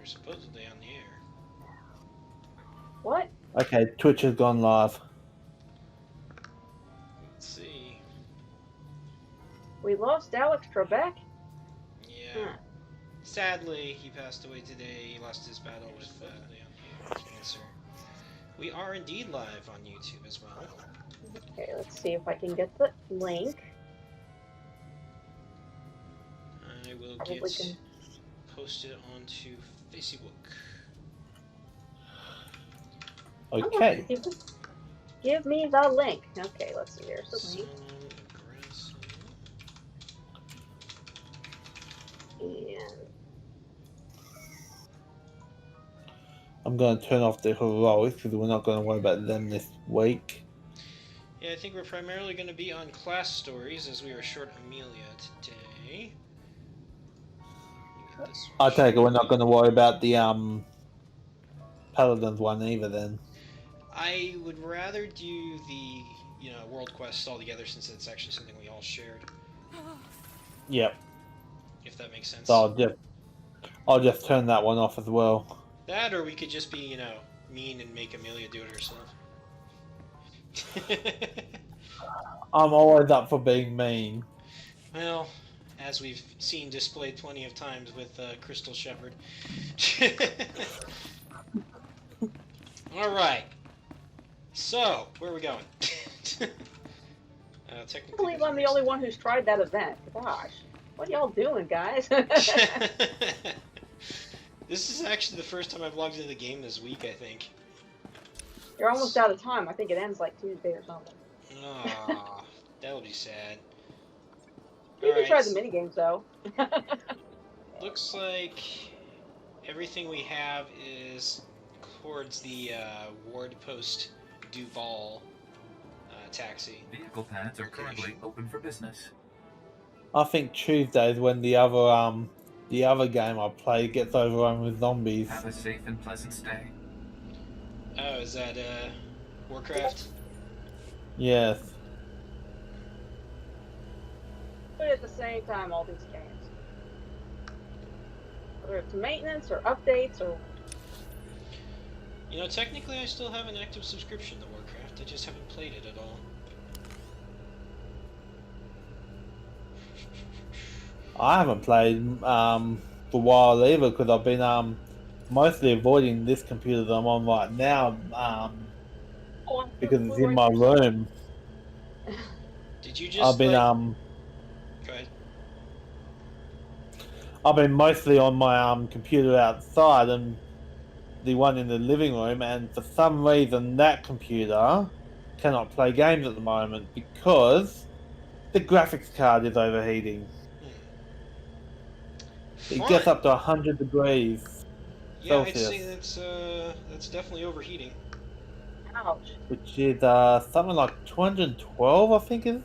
You're supposedly on the air. What? Okay, Twitch has gone live. Let's see. We lost Alex Trebek? Yeah. Sadly, he passed away today. He lost his battle with cancer. We are indeed live on YouTube as well. Okay, let's see if I can get the link. I will Probably get can. posted onto Facebook. Okay. Give me the link. Okay, let's see. Here's the link. And I'm going to turn off the heroics because we're not going to worry about them this week. Yeah, I think we're primarily going to be on class stories as we are short Amelia today. I take it we're not going to worry about the Paladins one either then. I would rather do the world quests all together since it's actually something we all shared. Yep. If that makes sense. So I'll just turn that one off as well. That, or we could just be, mean and make Amelia do it herself. I'm always up for being mean. Well, as we've seen displayed plenty of times with Crystal Shepherd. Alright. So, where are we going? I believe I'm the only one who's tried that event. Gosh, what are y'all doing, guys? This is actually the first time I've logged into the game this week, I think. You're almost out of time. I think it ends like Tuesday or something. Aw, that'll be sad. You can try the minigames, though. Looks like everything we have is towards the Ward Post Duval taxi. Vehicle pads are currently open for business. I think Tuesday is when the other game I play gets overrun with zombies. Have a safe and pleasant stay. Oh, is that Warcraft? Yes. But at the same time, all these games, whether it's maintenance or updates or... Technically I still have an active subscription to Warcraft, I just haven't played it at all. I haven't played for a while either because I've been mostly avoiding this computer that I'm on right now because it's in my room. Did you just I've been Go ahead. I've been mostly on my computer outside and the one in the living room, and for some reason that computer cannot play games at the moment because the graphics card is overheating. It gets up to 100 degrees Celsius. I'd say that's definitely overheating. Ouch. Which is something like 212, I think it is.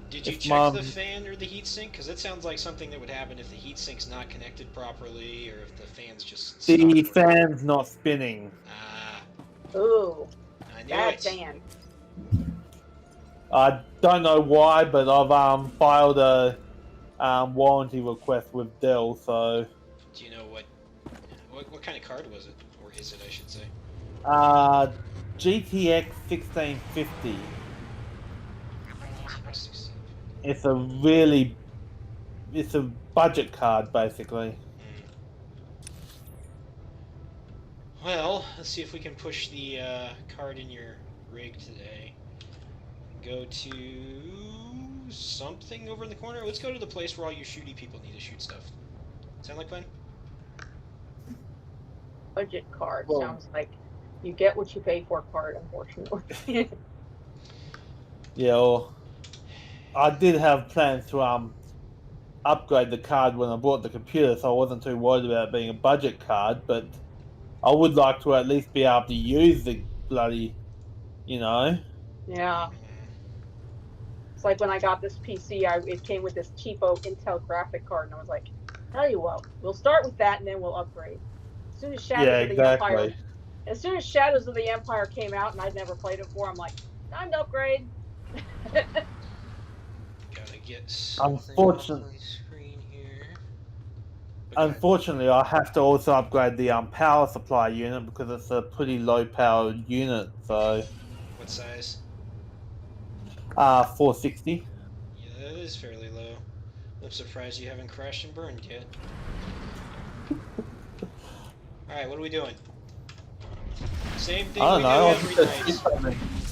Did you check the fan or the heatsink? Because it sounds like something that would happen if the heatsink's not connected properly, or if the fan's just The fan's not spinning. Ah. Ooh. I knew bad it. fan. I don't know why, but I've filed a warranty request with Dell, so... Do you know what kind of card was it? Or is it, I should say? GTX 1650. It's a budget card, basically. Well, let's see if we can push the card in your rig today. Go to something over in the corner. Let's go to the place where all you shooty people need to shoot stuff. Sound like fun? Budget card. Well, sounds like you get what you pay for card, unfortunately. Yeah, well, I did have plans to upgrade the card when I bought the computer, so I wasn't too worried about it being a budget card, but I would like to at least be able to use the bloody, Yeah. It's like when I got this PC, it came with this cheapo Intel graphic card, and I was like, tell you what, we'll start with that and then we'll upgrade. As soon as Shadows of the Empire, came out and I'd never played it before, I'm like, time to upgrade. Gotta get something unfortunately, on the screen here. Unfortunately, I have to also upgrade the power supply unit because it's a pretty low powered unit. So, What size? 460. Yeah, that is fairly low. I'm surprised you haven't crashed and burned yet. Alright, what are we doing? Same thing I we don't know. do every night.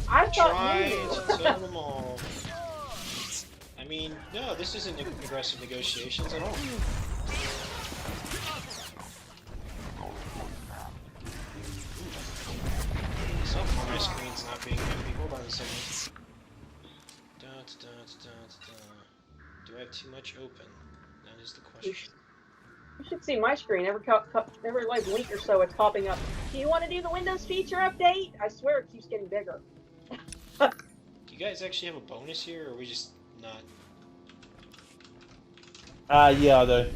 I thought Try you knew. to kill them all. I mean, no, this isn't aggressive negotiations at all. Somehow my screen's not being empty. Hold on a second. Do I have too much open? That is the question. You should see my screen. Every like week or so, it's popping up. Do you want to do the Windows feature update? I swear it keeps getting bigger. Do you guys actually have a bonus here, or are we just not? Yeah, I do.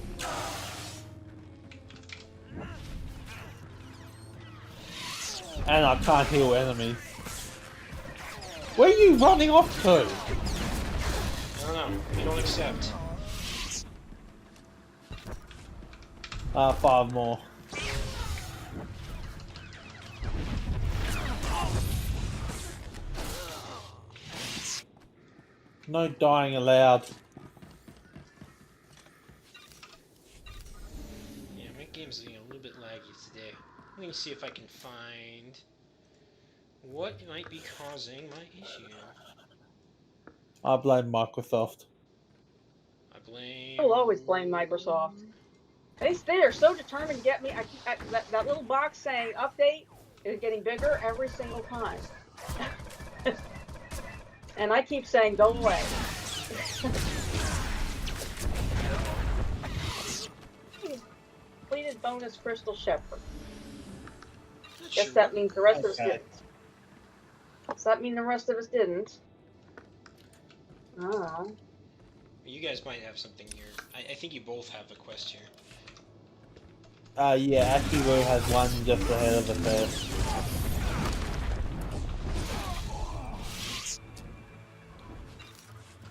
And I can't heal enemies. Where are you running off to? I don't know. We don't accept. 5 more. No dying allowed. Yeah, my game's getting a little bit laggy today. Let me see if I can find what might be causing my issue. I blame Microsoft. I blame. I will always blame Microsoft. They are so determined to get me. That little box saying update is getting bigger every single time. And I keep saying, go away. Completed bonus Crystal Shepherd. Guess that means the rest of us didn't. Does that mean the rest of us didn't? You guys might have something here. I think you both have a quest here. Yeah, actually Roo has one just ahead of us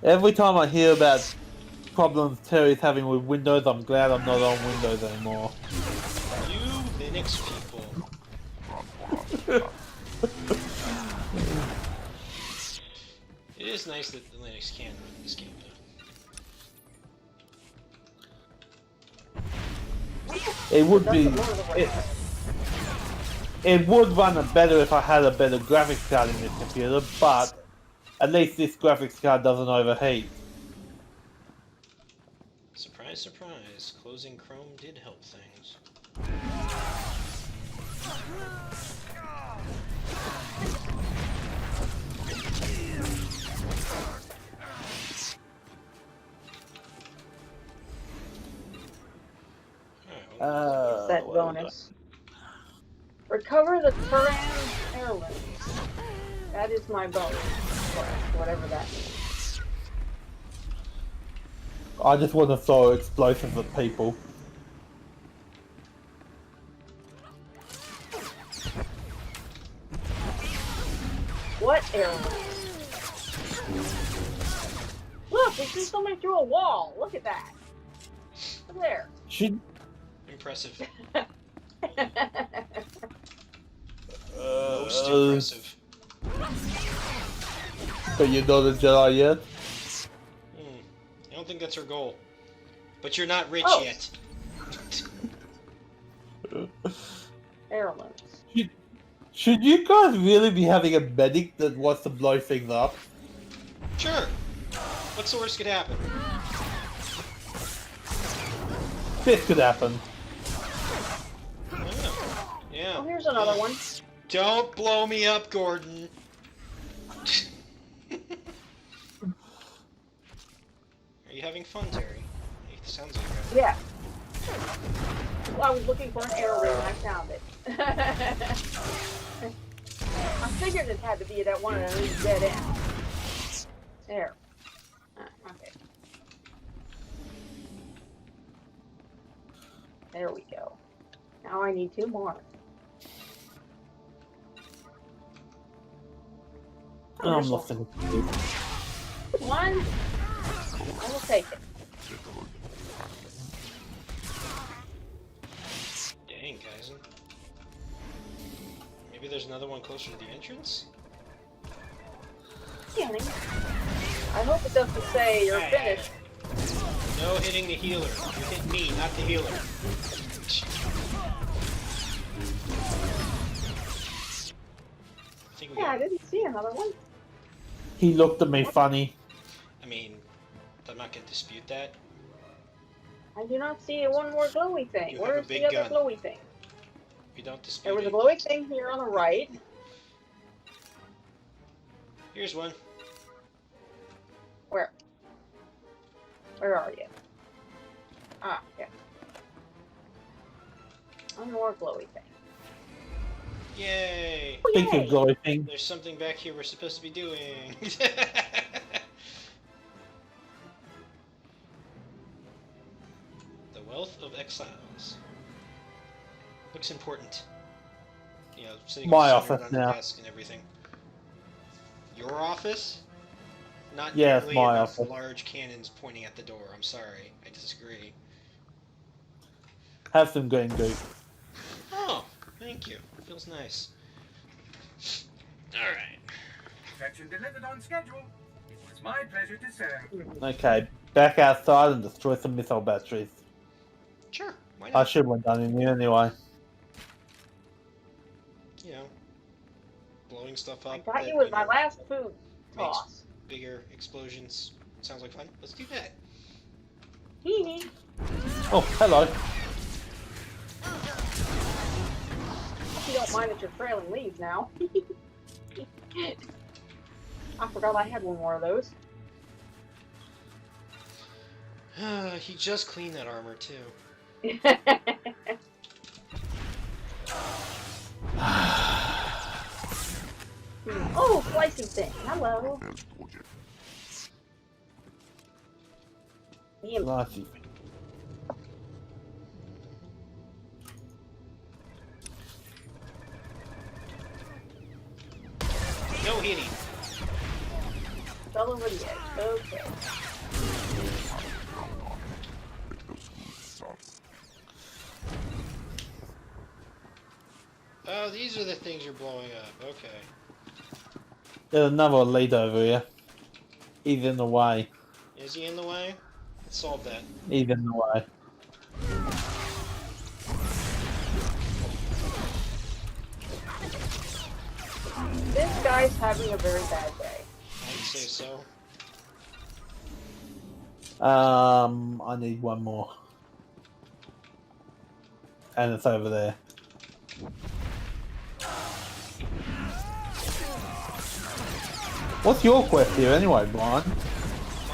there. Every time I hear about problems Terry's having with Windows, I'm glad I'm not on Windows anymore. You Linux people. It is nice that the Linux can run this game, though. It would be... It would run better if I had a better graphics card in this computer, but at least this graphics card doesn't overheat. Surprise, surprise. Closing Chrome did help things. That bonus. Recover the Turan heirlooms. That is my bonus. Whatever that means. I just want to throw explosives at people. What heirlooms? Look, we see somebody through a wall. Look at that. Look there. Impressive. Most impressive. But you're not a Jedi yet? I don't think that's her goal. But you're not rich yet. Heirlooms. Should you guys really be having a medic that wants to blow things up? Sure. What's the worst could happen? This could happen. Yeah. Oh, here's another one. Don't blow me up, Gordon. Are you having fun, Terry? It sounds like that. Yeah. Well, I was looking for an arrow and I found it. I figured it had to be that one of those dead ends. There. Okay. There we go. Now I need 2 more. I'm lost in One. I will take it. doing, Kaizen? Maybe there's another one closer to the entrance? Scanning. I hope it doesn't say you're finished. No hitting the healer. You hit me, not the healer. I think we Yeah, I got, didn't see another one. He looked at me funny. I mean, I'm not going to dispute that. I do not see one more glowy thing. You have Where's a big the other gun. glowy thing? We don't dispute There was a it. glowy thing here on the right. Here's one. Where? Where are you? Ah, yeah. One more glowy thing. Yay! Oh, Speaking of yay! glory thing, There's something back here we're supposed to be doing. The Wealth of Exiles. Looks important. You know, sitting My centered office on the now. desk and everything. Your office? Not Yes, nearly my enough office. large cannons pointing at the door. I'm sorry. I disagree. have some green goop. Oh, thank you. Feels nice. Alright. Protection delivered on schedule. It was my pleasure to serve. Okay, back outside and destroy some missile batteries. Sure. Why I not? should have done in here anyway. You know, blowing stuff up. I got that, you with you my know, last food makes toss. bigger explosions. Sounds like fun. Let's do that. Hee hee. Oh, hello. Hope you don't mind that you're trailing leaves now. I forgot I had one more of those. He just cleaned that armor too. Oh, slicing thing. Hello. Me and Nice. No hitting. fell over the edge. Okay. Oh, these are the things you're blowing up. Okay. There's another lead over here. He's in the way. Is he in the way? Let's solve that. He's in the way. This guy's having a very bad day. I'd say so. I need one more. And it's over there. What's your quest here anyway, Brian?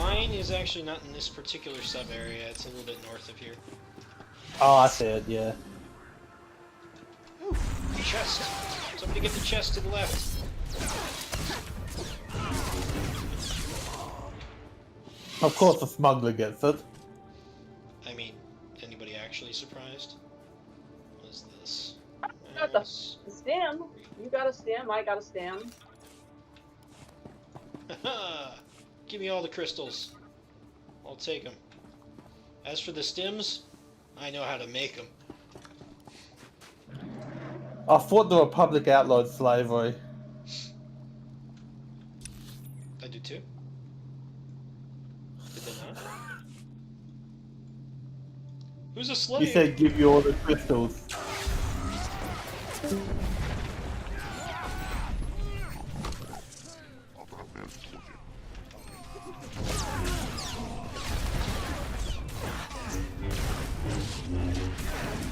Mine is actually not in this particular sub area. It's a little bit north of here. Oh, I see it, yeah. Ooh, chest. Somebody get the chest to the left. Of course the smuggler gets it. I mean, anybody actually surprised? What is this? Got the Yes. stem. You got a stem. I got a stem. Haha! Give me all the crystals. I'll take them. As for the stems, I know how to make them. I thought the Republic outlawed slavery. I do too. Did they not? Who's a slave? You said give you all the crystals.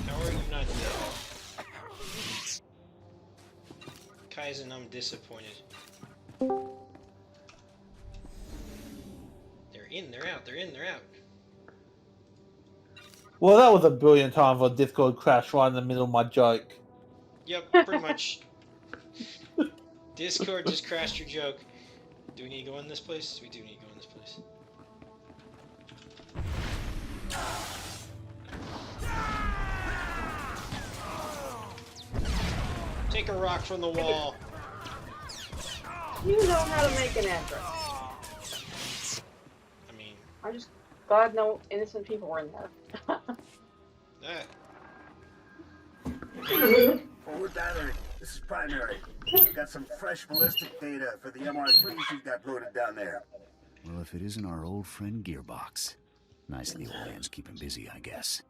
How are you not dead? Kaizen, I'm disappointed. They're in, they're out, they're in, they're out. Well, that was a brilliant time for a Discord crash right in the middle of my joke. Yep, pretty much. Discord just crashed your joke. Do we need to go in this place? We do need to go in this place. Take a rock from the wall. You know how to make an entrance. I mean, I'm just glad no innocent people were in there. that. This is Primary. We've got some fresh ballistic data for the MR3s you've got loaded down there. Well, if it isn't our old friend Gearbox. Nice the old man's keeping busy, I guess.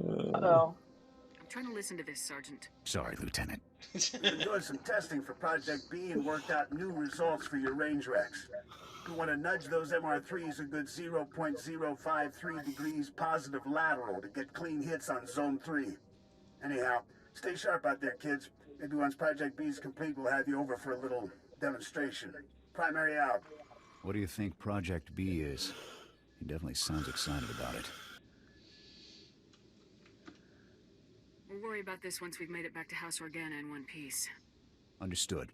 Uh-oh. I'm trying to listen to this, Sergeant. Sorry, Lieutenant. We've been doing some testing for Project B and worked out new results for your range Rex. You want to nudge those MR3s a good 0.053 degrees positive lateral to get clean hits on Zone 3. Anyhow, stay sharp out there, kids. Maybe once Project B is complete, we'll have you over for a little demonstration. Primary out. What do you think Project B is? He definitely sounds excited about it. We'll worry about this once we've made it back to House Organa in one piece. Understood.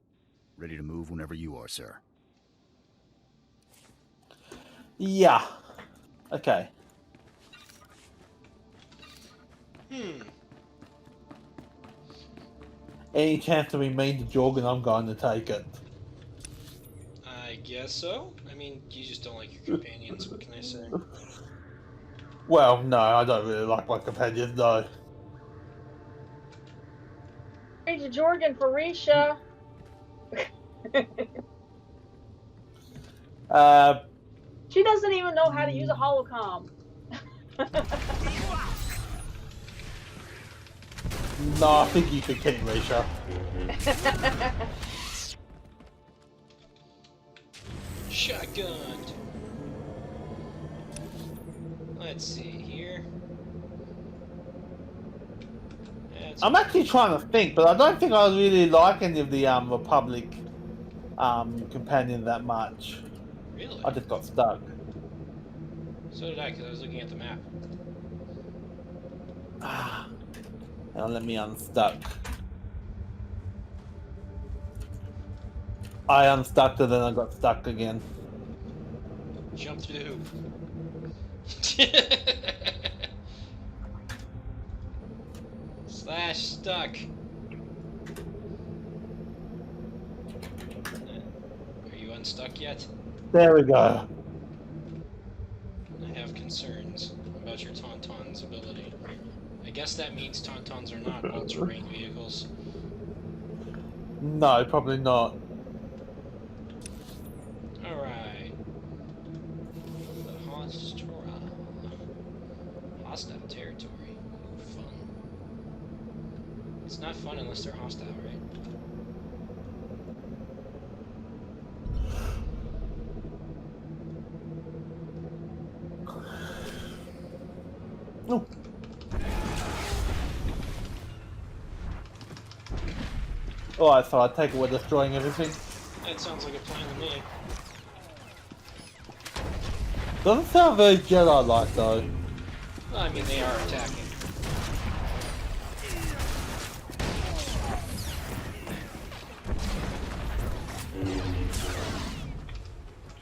Ready to move whenever you are, sir. Yeah. Okay. Any chance to be mean to Jorgen, I'm going to take it. I guess so. I mean, you just don't like your companions, what can I say? Well, no, I don't really like my companions, no. Major Jorgen for Risha. She doesn't even know how to use a holocom. No, I think you could keep Risha. Shotgunned. Let's see here. I'm actually trying to think, but I don't think I really like any of the Republic companions that much. Really? I just got stuck. So did I, because I was looking at the map. Now let me unstuck. I unstuck and then I got stuck again. Jump through the hoop. Slash stuck. Are you unstuck yet? There we go. I have concerns about your Tauntaun's ability. I guess that means Tauntauns are not all-terrain vehicles. No, probably not. Alright. The hostile territory. Ooh, fun. It's not fun unless they're hostile, right? Oh. Alright, so I take it we're destroying everything. That sounds like a plan to me. Doesn't sound very Jedi-like though. Well, I mean, they are attacking.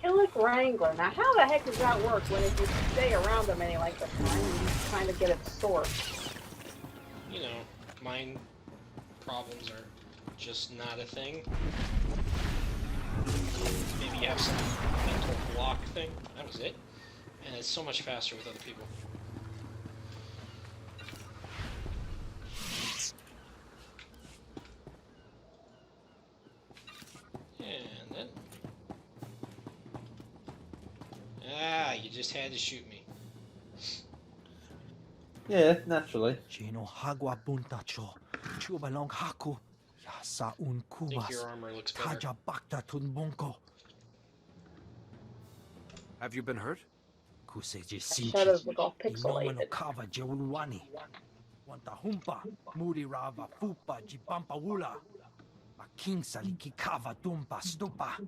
Killick Wrangler. Now, how the heck does that work when if you stay around them any length of time, you kind of get its source? You know, mind problems are just not a thing. Maybe you have some mental block thing. That was it. And it's so much faster with other people. And then... Ah, you just had to shoot me. Yeah, naturally. Chino hagwa buntacho, chubalong haku, yasa un I think kubas, your armor looks better. kaja bakta tunbonko. Have you been hurt? Kuseje Shadows sinchi, look all inomano pixelated. kava jeulwani. Wanta humpa, muri rava fupa jipampa wula. Making saliki kava tumpa stupa.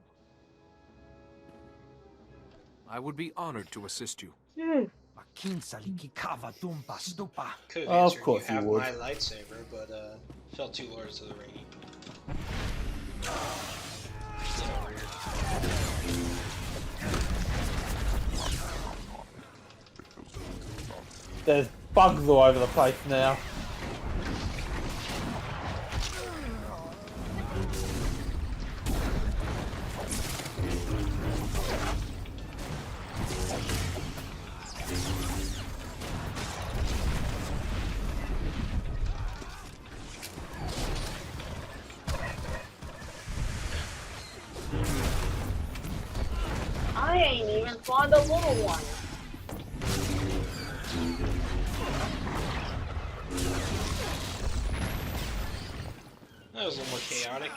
I would be honored to assist you. Making saliki kava tumpa stupa. Could have Of answered, course you you have would. my lightsaber, but felt too Lords of the Ring. There's bugs all over the place now. I ain't even fond of little ones. That was a little more chaotic.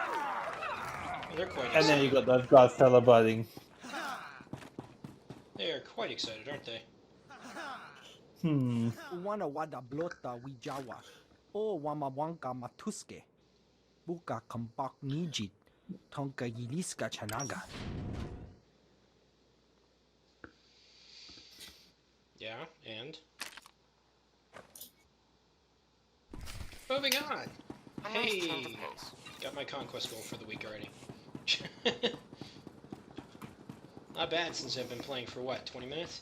Oh, they're quite And excited. then you got those guys celebrating. They are quite excited, aren't they? Wana wada blota wijawa. O wama wanka matuske. Buka kampak nijit. Tonka yiliska chanaga. Yeah, and? Moving on! Hey! Got my conquest goal for the week already. Not bad since I've been playing for what, 20 minutes?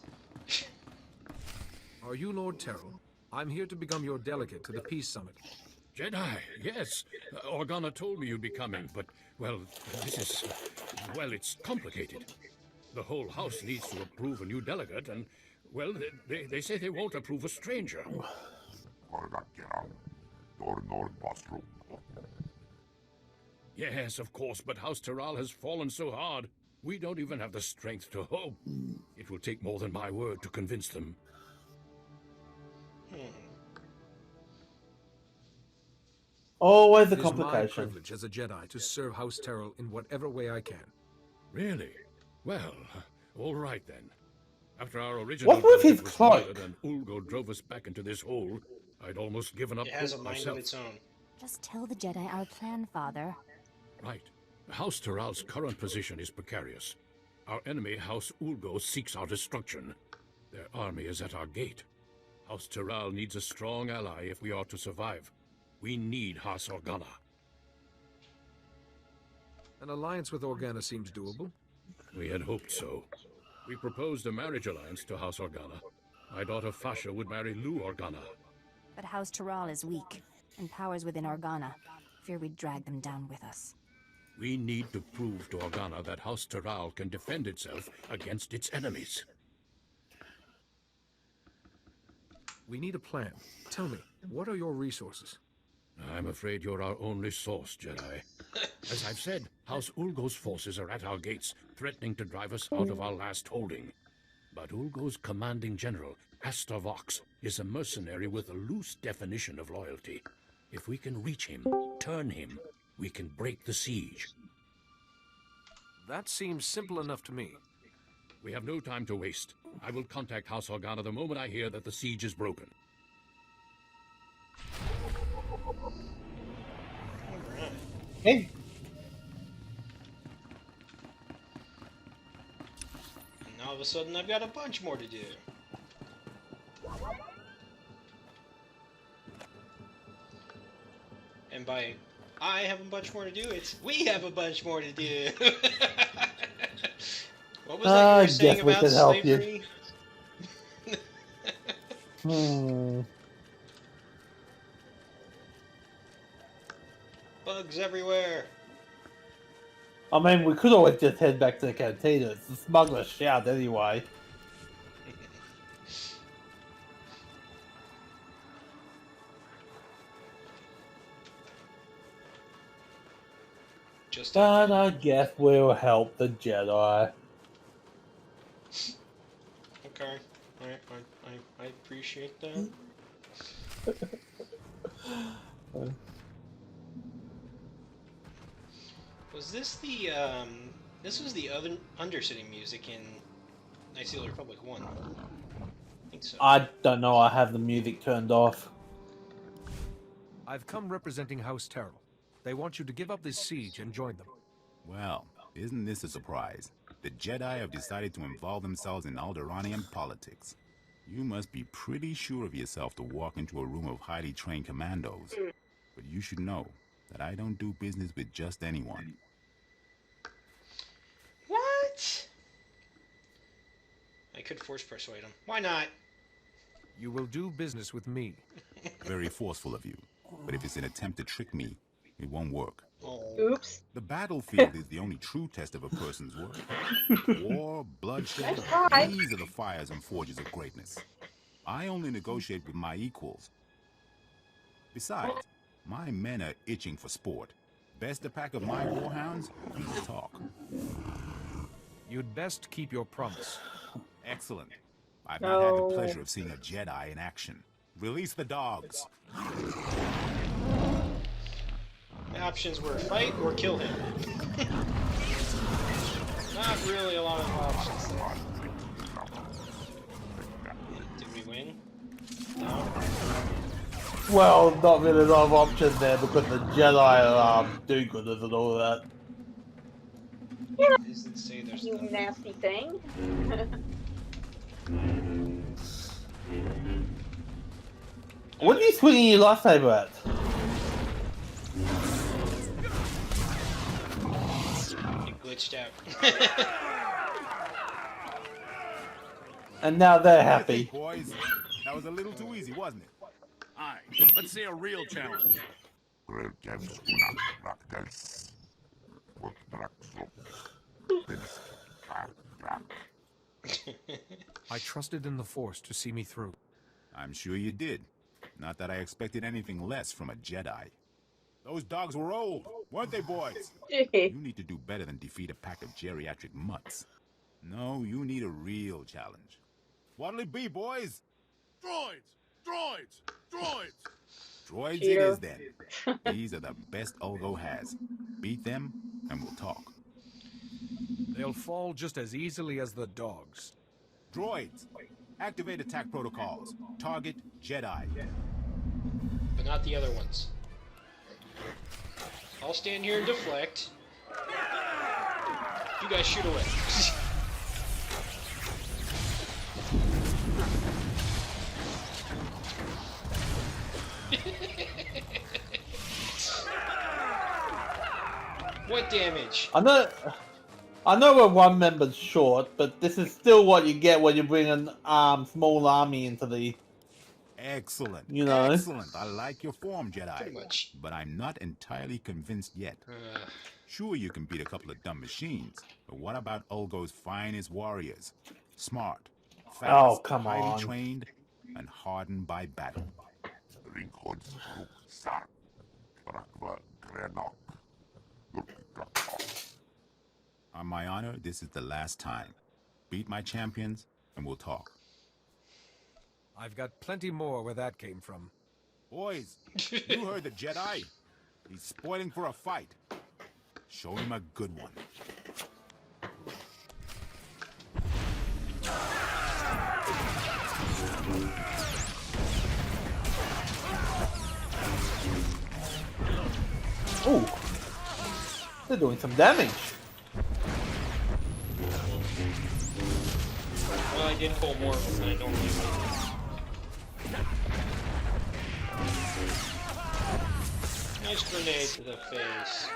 Are you Lord Terrell? I'm here to become your delegate to the Peace Summit. Jedi, yes. Organa told me you'd be coming, but, well, this is... well, it's complicated. The whole house needs to approve a new delegate, and, well, they say they won't approve a stranger. Yes, of course, but House Terral has fallen so hard, we don't even have the strength to hope. It will take more than my word to convince them. Always a It is my complication. privilege as a Jedi to serve House Terrell in whatever way I can. Really? Well, all right then. After our original What with his delegate was cloak? murdered and Ulgo drove us back into this hole, I'd almost given up It has a hope mind myself. of its own. Just tell the Jedi our plan, Father. Right. House Terral's current position is precarious. Our enemy, House Ulgo, seeks our destruction. Their army is at our gate. House Terral needs a strong ally if we are to survive. We need House Organa. An alliance with Organa seems doable. We had hoped so. We proposed a marriage alliance to House Organa. My daughter Fasha would marry Lou Organa. But House Terral is weak, and powers within Organa. Fear we'd drag them down with us. We need to prove to Organa that House Terral can defend itself against its enemies. We need a plan. Tell me, what are your resources? I'm afraid you're our only source, Jedi. As I've said, House Ulgo's forces are at our gates, threatening to drive us out of our last holding. But Ulgo's commanding general, Astor Vox, is a mercenary with a loose definition of loyalty. If we can reach him, turn him, we can break the siege. That seems simple enough to me. We have no time to waste. I will contact House Organa the moment I hear that the siege is broken. Hey, And all of a sudden I've got a bunch more to do. And by I have a bunch more to do, it's we have a bunch more to do. What was that you were saying guess we about could help you. slavery? Bugs everywhere. I mean, we could always just head back to the cantina. It's the smuggler's shout anyway. Just But I guess we'll help the Jedi. okay. I appreciate that. Was this the this was the other Undercity music in Knights of the Republic 1? I think so. I don't know, I have the music turned off. I've come representing House Terrell. They want you to give up this siege and join them. Well, isn't this a surprise? The Jedi have decided to involve themselves in Alderaanian politics. You must be pretty sure of yourself to walk into a room of highly trained commandos. But you should know that I don't do business with just anyone. What? I could force persuade him. Why not? You will do business with me. Very forceful of you. But if it's an attempt to trick me, it won't work. Oh. Oops. The battlefield is the only true test of a person's worth. War, bloodshed, Nice try. these are the fires and forges of greatness. I only negotiate with my equals. Besides, my men are itching for sport. Best a pack of my warhounds, we'll talk. You'd best keep your promise. Excellent. I've not had the pleasure of seeing a Jedi in action. Release the dogs. The options were fight or kill him. Not really a lot of options there. Did we win? No. Well, not really a lot of options there because the Jedi are do-gooders and all that. Yeah. Doesn't say there's You nasty thing. What are you swinging your lightsaber at? It glitched out. And now they're happy. Boys, that was a little too easy, wasn't it? Aye. Let's see a real challenge. I trusted in the Force to see me through. I'm sure you did. Not that I expected anything less from a Jedi. Those dogs were old, weren't they, boys? You need to do better than defeat a pack of geriatric mutts. No, you need a real challenge. What'll it be, boys? Droids! Droids! Droids! Droids it is, then. These are the best Ulgo has. Beat them, and we'll talk. They'll fall just as easily as the dogs. Droids, activate attack protocols. Target Jedi. But not the other ones. I'll stand here and deflect. You guys shoot away. What damage? I know we're one member short, but this is still what you get when you bring a small army into the... Excellent. You know? Excellent. I like your form, Jedi. Pretty much. But I'm not entirely convinced yet. Sure, you can beat a couple of dumb machines, but what about Ulgo's finest warriors? Smart, fast, highly trained, and hardened by battle. On my honor, this is the last time. Beat my champions, and we'll talk. I've got plenty more where that came from. Boys, you heard the Jedi. He's spoiling for a fight. Show him a good one. Ooh. They're doing some damage. Well, I did pull more of them than I normally would. Nice grenade to the face.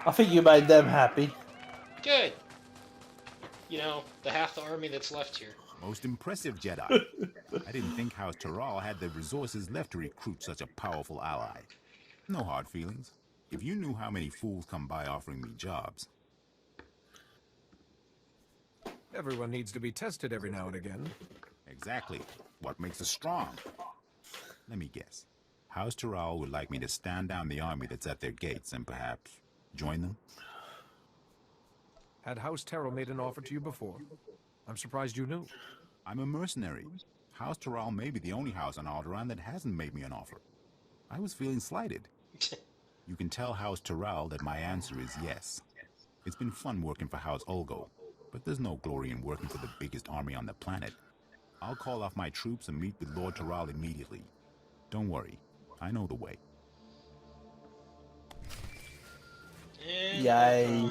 I think you made them happy. Good. You know, the half the army that's left here. Most impressive, Jedi. I didn't think House Taral had the resources left to recruit such a powerful ally. No hard feelings. If you knew how many fools come by offering me jobs. Everyone needs to be tested every now and again. Exactly. What makes us strong? Let me guess. House Taral would like me to stand down the army that's at their gates and perhaps join them? Had House Terrell made an offer to you before? I'm surprised you knew. I'm a mercenary. House Taral may be the only house on Alderaan that hasn't made me an offer. I was feeling slighted. You can tell House Taral that my answer is yes. It's been fun working for House Ulgo, but there's no glory in working for the biggest army on the planet. I'll call off my troops and meet with Lord Taral immediately. Don't worry, I know the way. And Yay.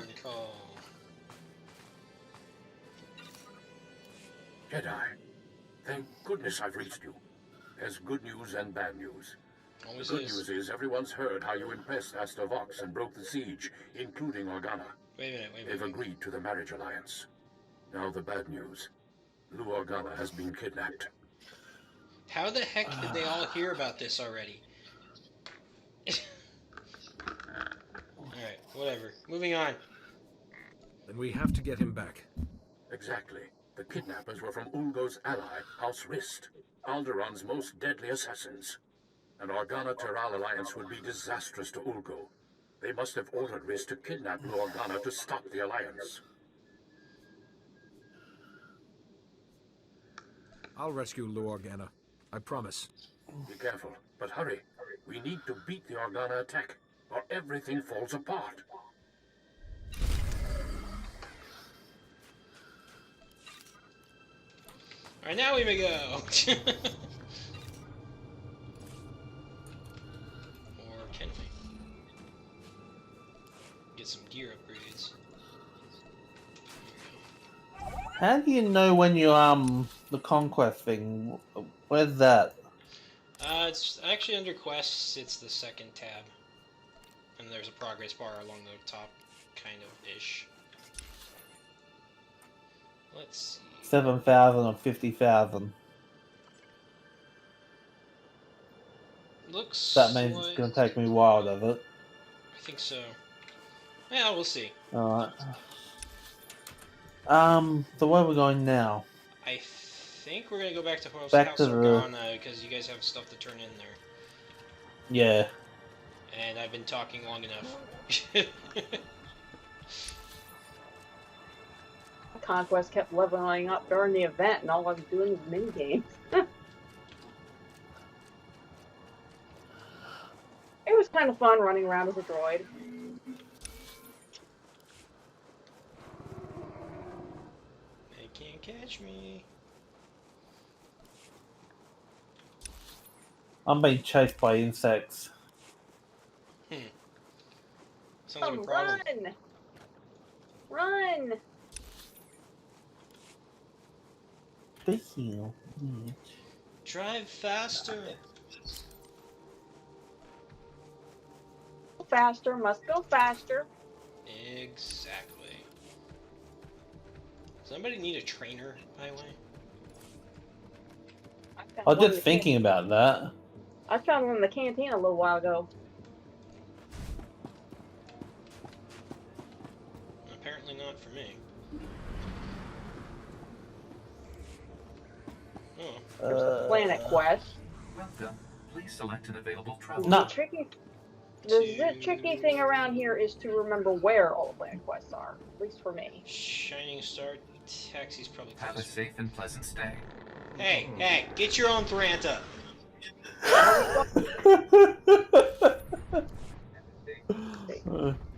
Jedi, thank goodness I've reached you. There's good news and bad news. Always The good is. news is everyone's heard how you impressed Astor Vox and broke the siege, including Organa. Wait a minute. They've agreed to the marriage alliance. Now the bad news. Lou Organa has been kidnapped. How the heck did they all hear about this already? Alright, whatever. Moving on. Then we have to get him back. Exactly. The kidnappers were from Ulgo's ally, House Rist, Alderaan's most deadly assassins. An Organa-Terral alliance would be disastrous to Ulgo. They must have ordered Rist to kidnap Luorgana to stop the alliance. I'll rescue Luorgana. I promise. Be careful, but hurry. We need to beat the Organa attack, or everything falls apart. Alright, now we may go! Or can we? Get some gear upgrades. How do you know when you the conquest thing? Where's that? It's actually under quests. It's the second tab, and there's a progress bar along the top, kind of ish. Let's see. 7,000 or 50,000. Looks. That means like... it's gonna take me a while, does it? I think so. Yeah, we'll see. Alright. So where are we going now? I think we're gonna go back to House to Organa because you guys have stuff to turn in there. Yeah. And I've been talking long enough. Conquest kept leveling up during the event, and all I was doing was mini games. It was kind of fun running around as a droid. They can't catch me. I'm being chased by insects. Sounds like a problem. Run! Drive faster. Faster, must go faster. Exactly. Does anybody need a trainer, by the way? I was just thinking about that. I found one in the canteen a little while ago. Apparently not for me. Oh. There's a planet quest. Welcome. Please select an available travel. No. The tricky thing around here is to remember where all the planet quests are. At least for me. Shining Star Taxi's probably close. Have a safe and pleasant stay. Hey, hey, get your own Thranta.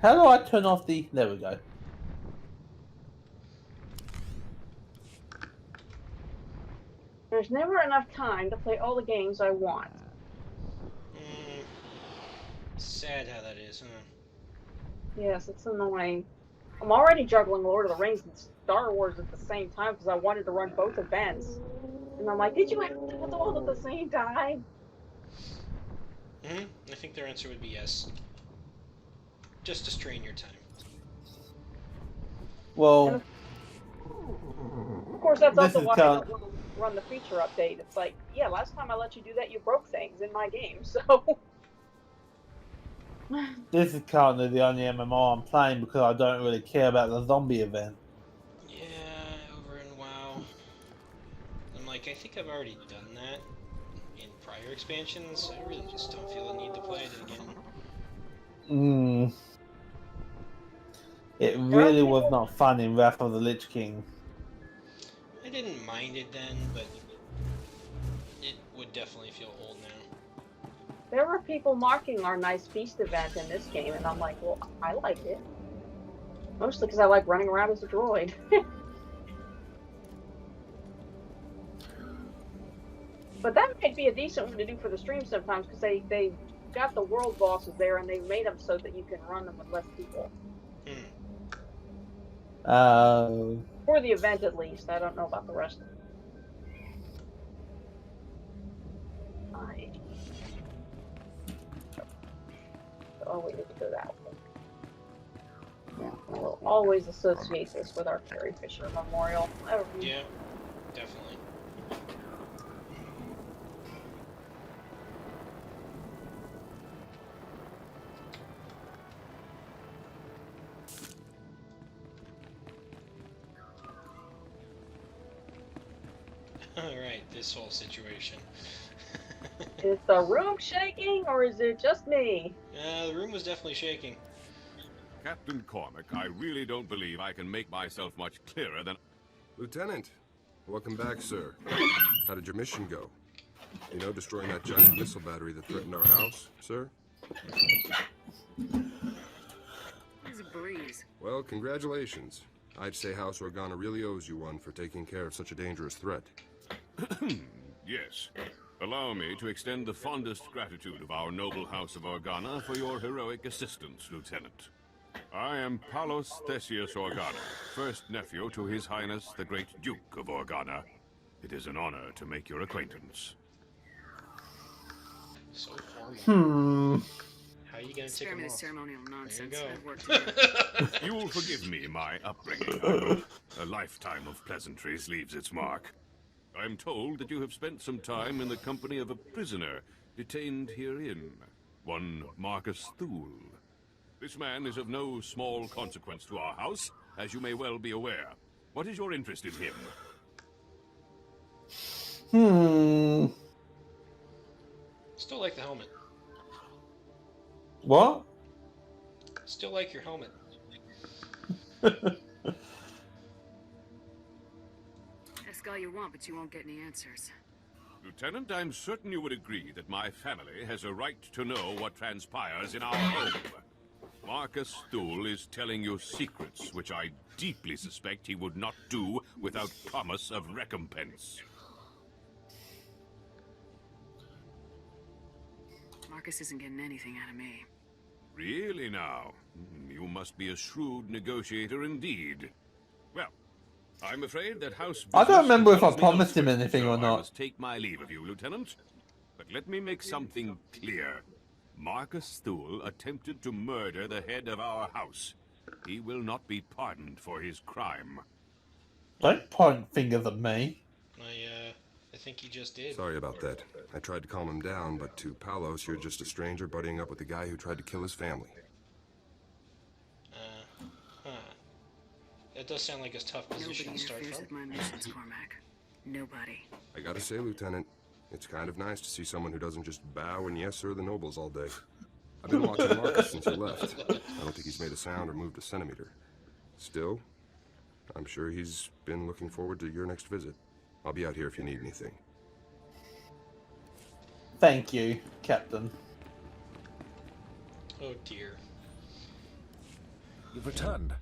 How do I turn off the... There we go. There's never enough time to play all the games I want. Sad how that is, huh? Yes, it's annoying. I'm already juggling Lord of the Rings and Star Wars at the same time because I wanted to run both events. And I'm like, did you have to do it all at the same time? I think their answer would be yes. Just to strain your time. Well... Of course, that's also why I don't want to run the feature update. It's like, yeah, last time I let you do that, you broke things in my game, so... This is currently the only MMO I'm playing because I don't really care about the zombie event. Yeah, over in WoW. I'm like, I think I've already done that in prior expansions. I really just don't feel the need to play it again. It really was not fun in Wrath of the Lich King. I didn't mind it then, but it would definitely feel old now. There were people marking our nice feast event in this game, and I'm like, well, I liked it. Mostly because I like running around as a droid. But that might be a decent one to do for the stream sometimes, because they got the world bosses there, and they made them so that you can run them with less people. For the event, at least. I don't know about the rest of it. Oh, we need to go that way. Yeah, we'll always associate this with our Carrie Fisher Memorial. Yeah, definitely. Alright, this whole situation. Is the room shaking, or is it just me? The room was definitely shaking. Captain Cormac, I really don't believe I can make myself much clearer than... Lieutenant, welcome back, sir. How did your mission go? You know, destroying that giant missile battery that threatened our house, sir? It's a breeze. Well, congratulations. I'd say House Organa really owes you one for taking care of such a dangerous threat. Yes. Allow me to extend the fondest gratitude of our noble House of Organa for your heroic assistance, Lieutenant. I am Palos Theseus Organa, first nephew to His Highness the Great Duke of Organa. It is an honor to make your acquaintance. So formal. How are you gonna Spare take me him the off? ceremonial nonsense. There you I've go. worked here. You will forgive me my upbringing, I hope. A lifetime of pleasantries leaves its mark. I'm told that you have spent some time in the company of a prisoner detained herein, one Marcus Thule. This man is of no small consequence to our house, as you may well be aware. What is your interest in him? Still like the helmet. What? Still like your helmet. Ask all you want, but you won't get any answers. Lieutenant, I'm certain you would agree that my family has a right to know what transpires in our home. Marcus Thule is telling you secrets which I deeply suspect he would not do without promise of recompense. Marcus isn't getting anything out of me. Really now? You must be a shrewd negotiator indeed. Well, I'm afraid that House I don't remember if I business promised him calls me anything elsewhere, or so I not. must take my leave of you, Lieutenant. But let me make something clear. Marcus Thule attempted to murder the head of our house. He will not be pardoned for his crime. Don't point fingers at me. I think he just did. Sorry about that. I tried to calm him down, but to Palos, you're just a stranger buddying up with the guy who tried to kill his family. That does sound like a tough position Nobody to start interferes from. with my missions, Cormac. Nobody. I gotta say, Lieutenant, it's kind of nice to see someone who doesn't just bow and yes sir the nobles all day. I've been watching Marcus since he left. I don't think he's made a sound or moved a centimeter. Still, I'm sure he's been looking forward to your next visit. I'll be out here if you need anything. Thank you, Captain. Oh dear. You've returned.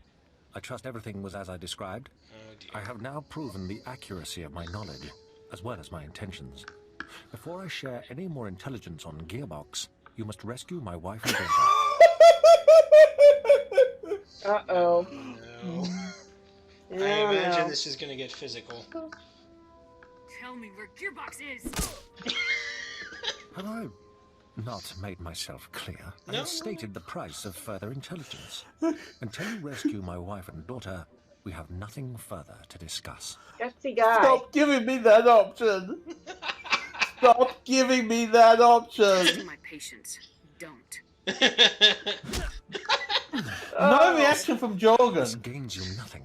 I trust everything was as I described. Oh dear. I have now proven the accuracy of my knowledge, as well as my intentions. Before I share any more intelligence on Gearbox, you must rescue my wife and daughter. Uh-oh. No. I Yeah, imagine no. this is gonna get physical. Tell me where Gearbox is! Have I not made myself clear? I have stated the price of further intelligence. Until you rescue my wife and daughter, we have nothing further to discuss. Gutsy guy. Stop giving me that option. Stop giving me that option. My patience. Don't. No reaction from Jorgen. This gains you nothing.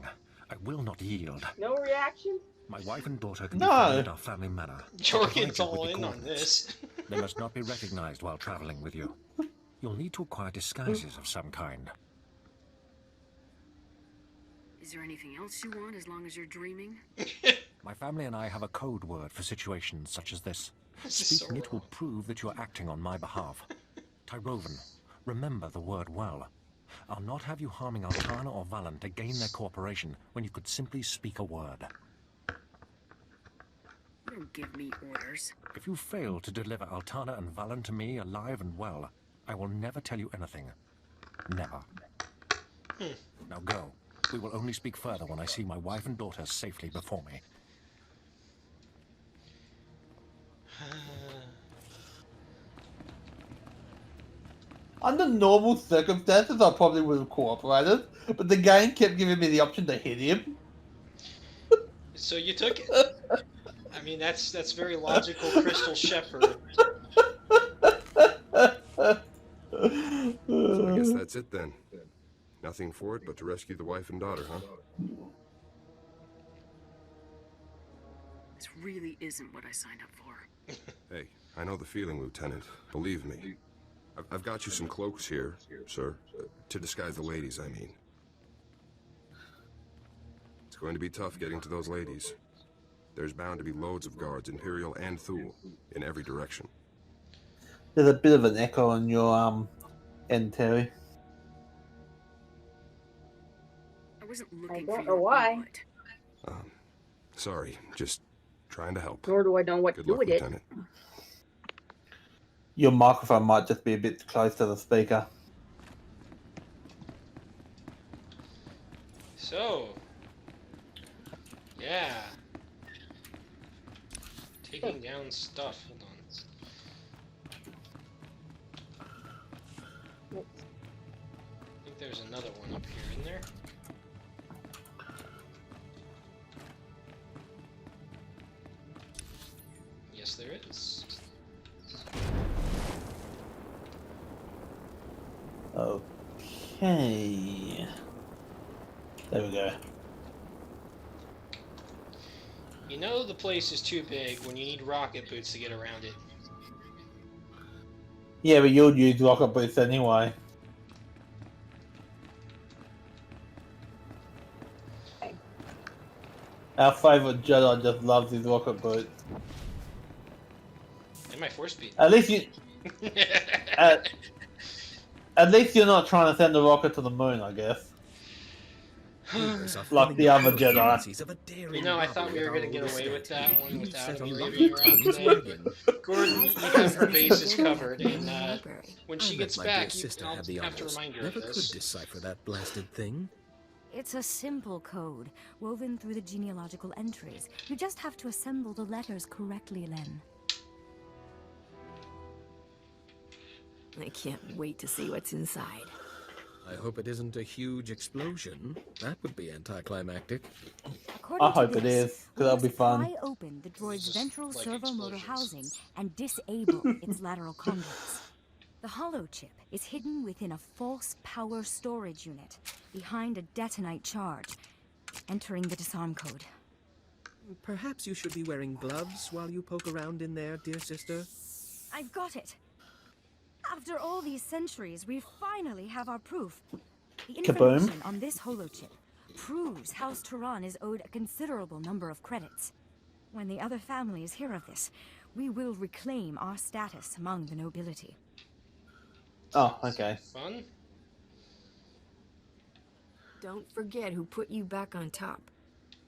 I will not yield. No reaction? My wife and daughter can be No. found at our family manor. Jorgen's I'll provide you all with the in on coordinates. this. They must not be recognized while traveling with you. You'll need to acquire disguises of some kind. Is there anything else you want as long as you're dreaming? My family and I have a code word for situations such as this. This is Speaking so it will prove that you're acting on my behalf. Tyrovan, remember the word well. I'll not have you harming Altana or Valen to gain their cooperation when you could simply speak a word. You don't give me orders. If you fail to deliver Altana and Valen to me alive and well, I will never tell you anything. Never. Now go. We will only speak further when I see my wife and daughter safely before me. Under normal circumstances, I probably would have cooperated, but the game kept giving me the option to hit him. So you took it. I mean, that's very logical, Crystal Shepherd. So I guess that's it then. Nothing for it but to rescue the wife and daughter, huh? It's really isn't what I signed up for. Hey, I know the feeling, Lieutenant. Believe me. I've got you some cloaks here, sir. To disguise the ladies, I mean. It's going to be tough getting to those ladies. There's bound to be loads of guards, Imperial and Thule, in every direction. There's a bit of an echo on your end, Terry. I wasn't I looking for don't know your why. input. Sorry, just trying to help. Nor do I know what Good to do luck, with it. Lieutenant. Your microphone might just be a bit close to the speaker. So, yeah. Taking down stuff. Hold on. I think there's another one up here, isn't there? Yes, there is. Okay. There we go. You know the place is too big when you need rocket boots to get around it. Yeah, but you'll use rocket boots anyway. Our favourite Jedi just loves his rocket boots. And my force speed. At least you... at least you're not trying to send a rocket to the moon, I guess. Like the other Jedi. You know, I thought we were going to get away with that one without me raving around today. Gordon, you have her bases covered, and when she gets back, I'll have to remind her of Never could this. decipher that blasted thing. It's a simple code, woven through the genealogical entries. You just have to assemble the letters correctly, Len. I can't wait to see what's inside. I hope it isn't a huge explosion. That would be anticlimactic. According I hope to it this, is, because that'll be fun. pry open the droid's ventral servo motor housing and disable its lateral conduits. The hollow chip is hidden within a false power storage unit behind a detonite charge, entering the disarm code. Perhaps you should be wearing gloves while you poke around in there, dear sister. I've got it! After all these centuries, we finally have our proof. The information on this holochip proves House Turan is owed a considerable number of credits. When the other families hear of this, we will reclaim our status among the nobility. Oh, okay. Fun? Don't forget who put you back on top.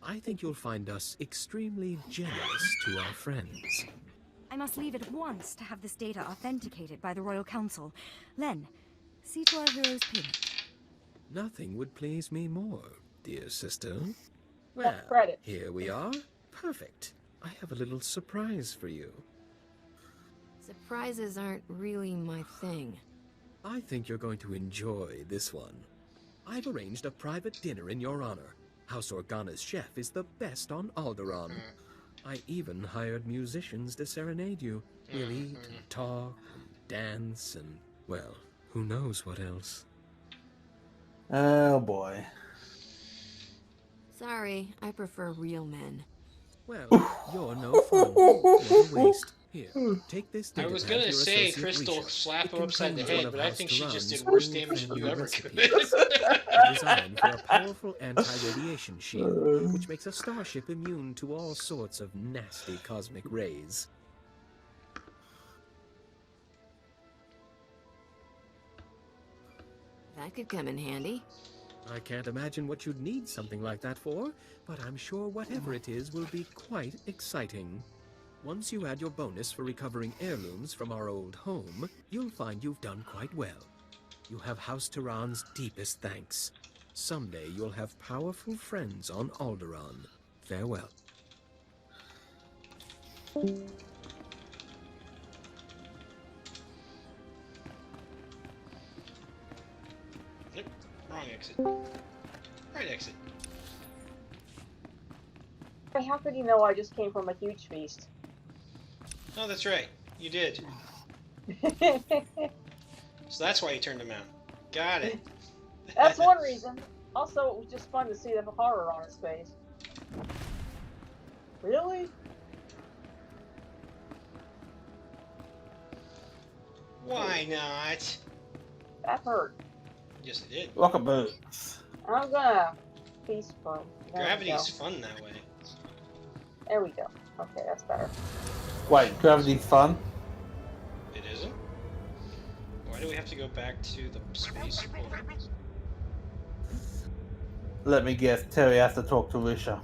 I think you'll find us extremely generous to our friends. I must leave at once to have this data authenticated by the Royal Council. Len, see to our hero's payment. Nothing would please me more, dear sister. Well, here we are. Perfect. I have a little surprise for you. Surprises aren't really my thing. I think you're going to enjoy this one. I've arranged a private dinner in your honor. House Organa's chef is the best on Alderaan. I even hired musicians to serenade you. We'll eat and talk and dance and, well, who knows what else. Oh boy. Sorry, I prefer real men. Well, you're no fun. What a waste. Here, take this. I was gonna say Crystal slap him upside the head, but I think she just did worse damage than you ever could. Designed for a powerful anti-radiation shield, which makes a starship immune to all sorts of nasty cosmic rays. That could come in handy. I can't imagine what you'd need something like that for, but I'm sure whatever it is will be quite exciting. Once you add your bonus for recovering heirlooms from our old home, you'll find you've done quite well. You have House Turan's deepest thanks. Someday you'll have powerful friends on Alderaan. Farewell. Nope, wrong exit. Right exit. Hey, how could you know I just came from a huge feast? Oh, that's right. You did. So that's why you turned him out. Got it. That's one reason. Also, it was just fun to see the horror on his face. Really? Why not? That hurt. Yes, it did. Rocket boots. I'm gonna feast for. Gravity's fun that way. There we go. Okay, that's better. Wait, gravity's fun? It isn't? Why do we have to go back to the space port? Let me guess, Terry has to talk to Risha.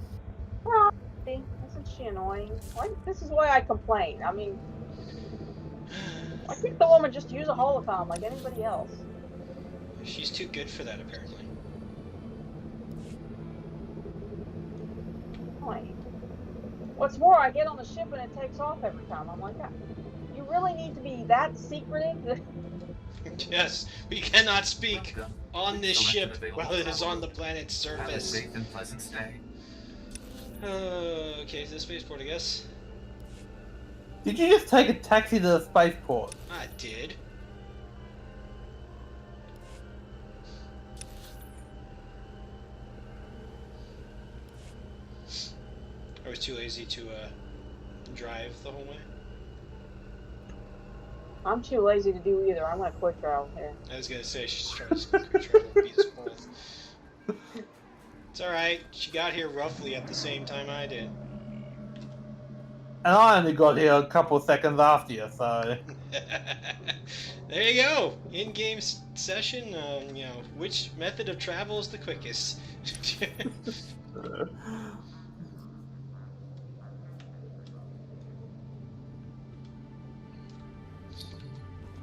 Probably. Isn't she annoying? This is why I complain. I mean, why can't the woman just use a holocom like anybody else? She's too good for that, apparently. What's more, I get on the ship and it takes off every time. I'm like, yeah, you really need to be that secretive? Yes, we cannot speak on this ship while it is on the planet's surface. Have a safe and pleasant stay. Okay, to the spaceport, I guess. Did you just take a taxi to the spaceport? I did. I was too lazy to drive the whole way. I'm too lazy to do either. I'm gonna quick travel here. I was gonna say she's trying to quick travel and beat us both. It's alright, she got here roughly at the same time I did. And I only got here a couple seconds after you, so... There you go! In-game session, you know, which method of travel is the quickest?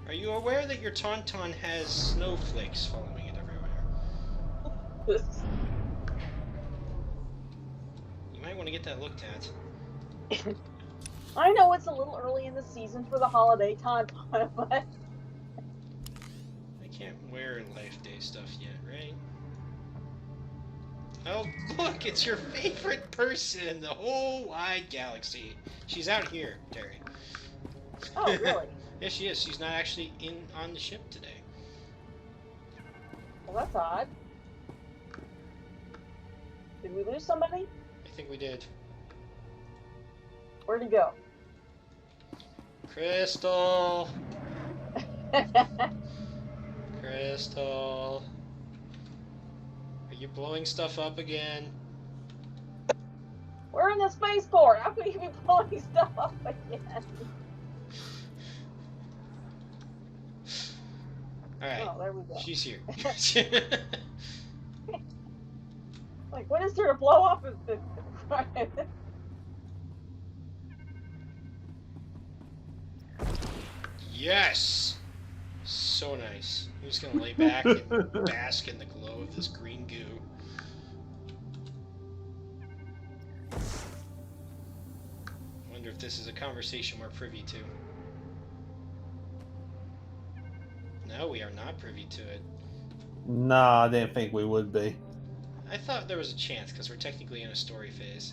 Are you aware that your Tauntaun has snowflakes following it everywhere? You might want to get that looked at. I know it's a little early in the season for the holiday time, but I can't wear Life Day stuff yet, right? Oh, look, it's your favorite person in the whole wide galaxy. She's out here, Terry. Oh, really? Yes, she is. She's not actually on the ship today. Well, that's odd. Did we lose somebody? I think we did. Where'd he go? Crystal! Crystal! Are you blowing stuff up again? We're in the spaceport. How can you be blowing stuff up again? Alright. Oh, there we go. She's here. Like, what is there to blow up? Yes! So nice. I'm just gonna lay back and bask in the glow of this green goo. Wonder if this is a conversation we're privy to. No, we are not privy to it. Nah, I didn't think we would be. I thought there was a chance, because we're technically in a story phase.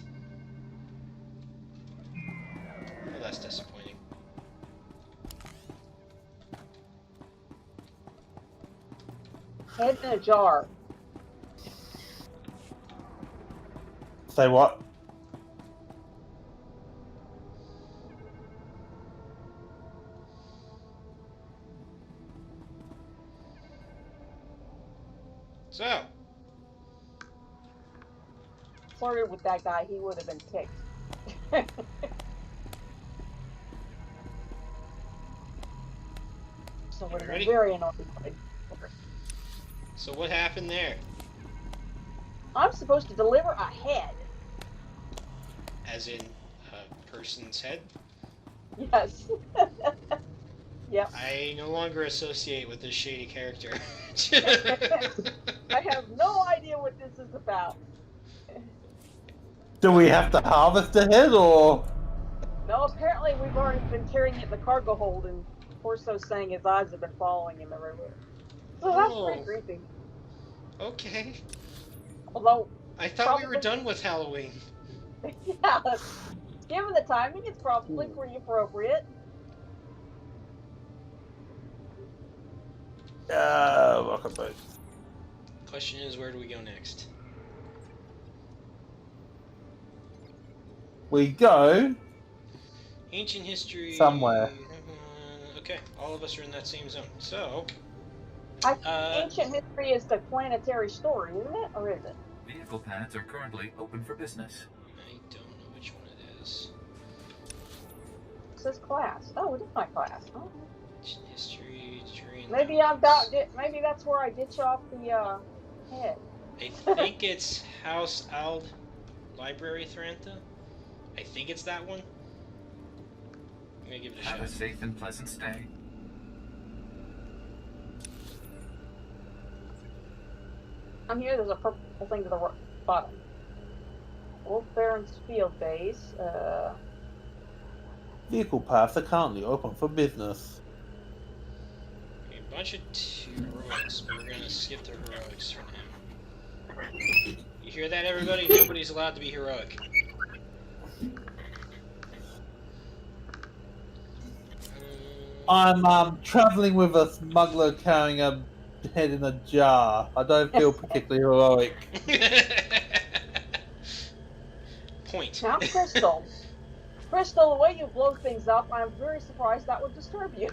Well, that's disappointing. Head in a jar. Say what? So, Flirted with that guy, he would have been ticked. So would have been very annoyed. So what happened there? I'm supposed to deliver a head. As in a person's head? Yes. Yep. I no longer associate with this shady character. I have no idea what this is about. Do we have to harvest the head, or...? No, apparently we've already been carrying it in the cargo hold, and Corso's saying his eyes have been following him everywhere. So that's pretty creepy. Okay. Although... I thought we were done with Halloween. Yeah, given the timing, it's probably pretty appropriate. Rocket boat. Question is, where do we go next? We go... Ancient history... somewhere. Okay. Okay, all of us are in that same zone. So, ancient history is the planetary story, isn't it? Or is it? Vehicle pads are currently open for business. I don't know which one it is. It says class. Oh, it is my class. Oh. History, Maybe maybe that's where I ditch off the head. I think it's House Ald Library Thrantha. I think it's that one. I'm gonna give it a shot. Have a safe and pleasant stay. I'm here. There's a purple thing to the bottom. Wolf Baron's field base. Vehicle paths are currently open for business. A bunch of heroics, but we're gonna skip the heroics for now. You hear that, everybody? Nobody's allowed to be heroic. I'm traveling with a smuggler carrying a head in a jar. I don't feel particularly heroic. Point. Now, Crystal. Crystal, the way you blow things up, I'm very surprised that would disturb you.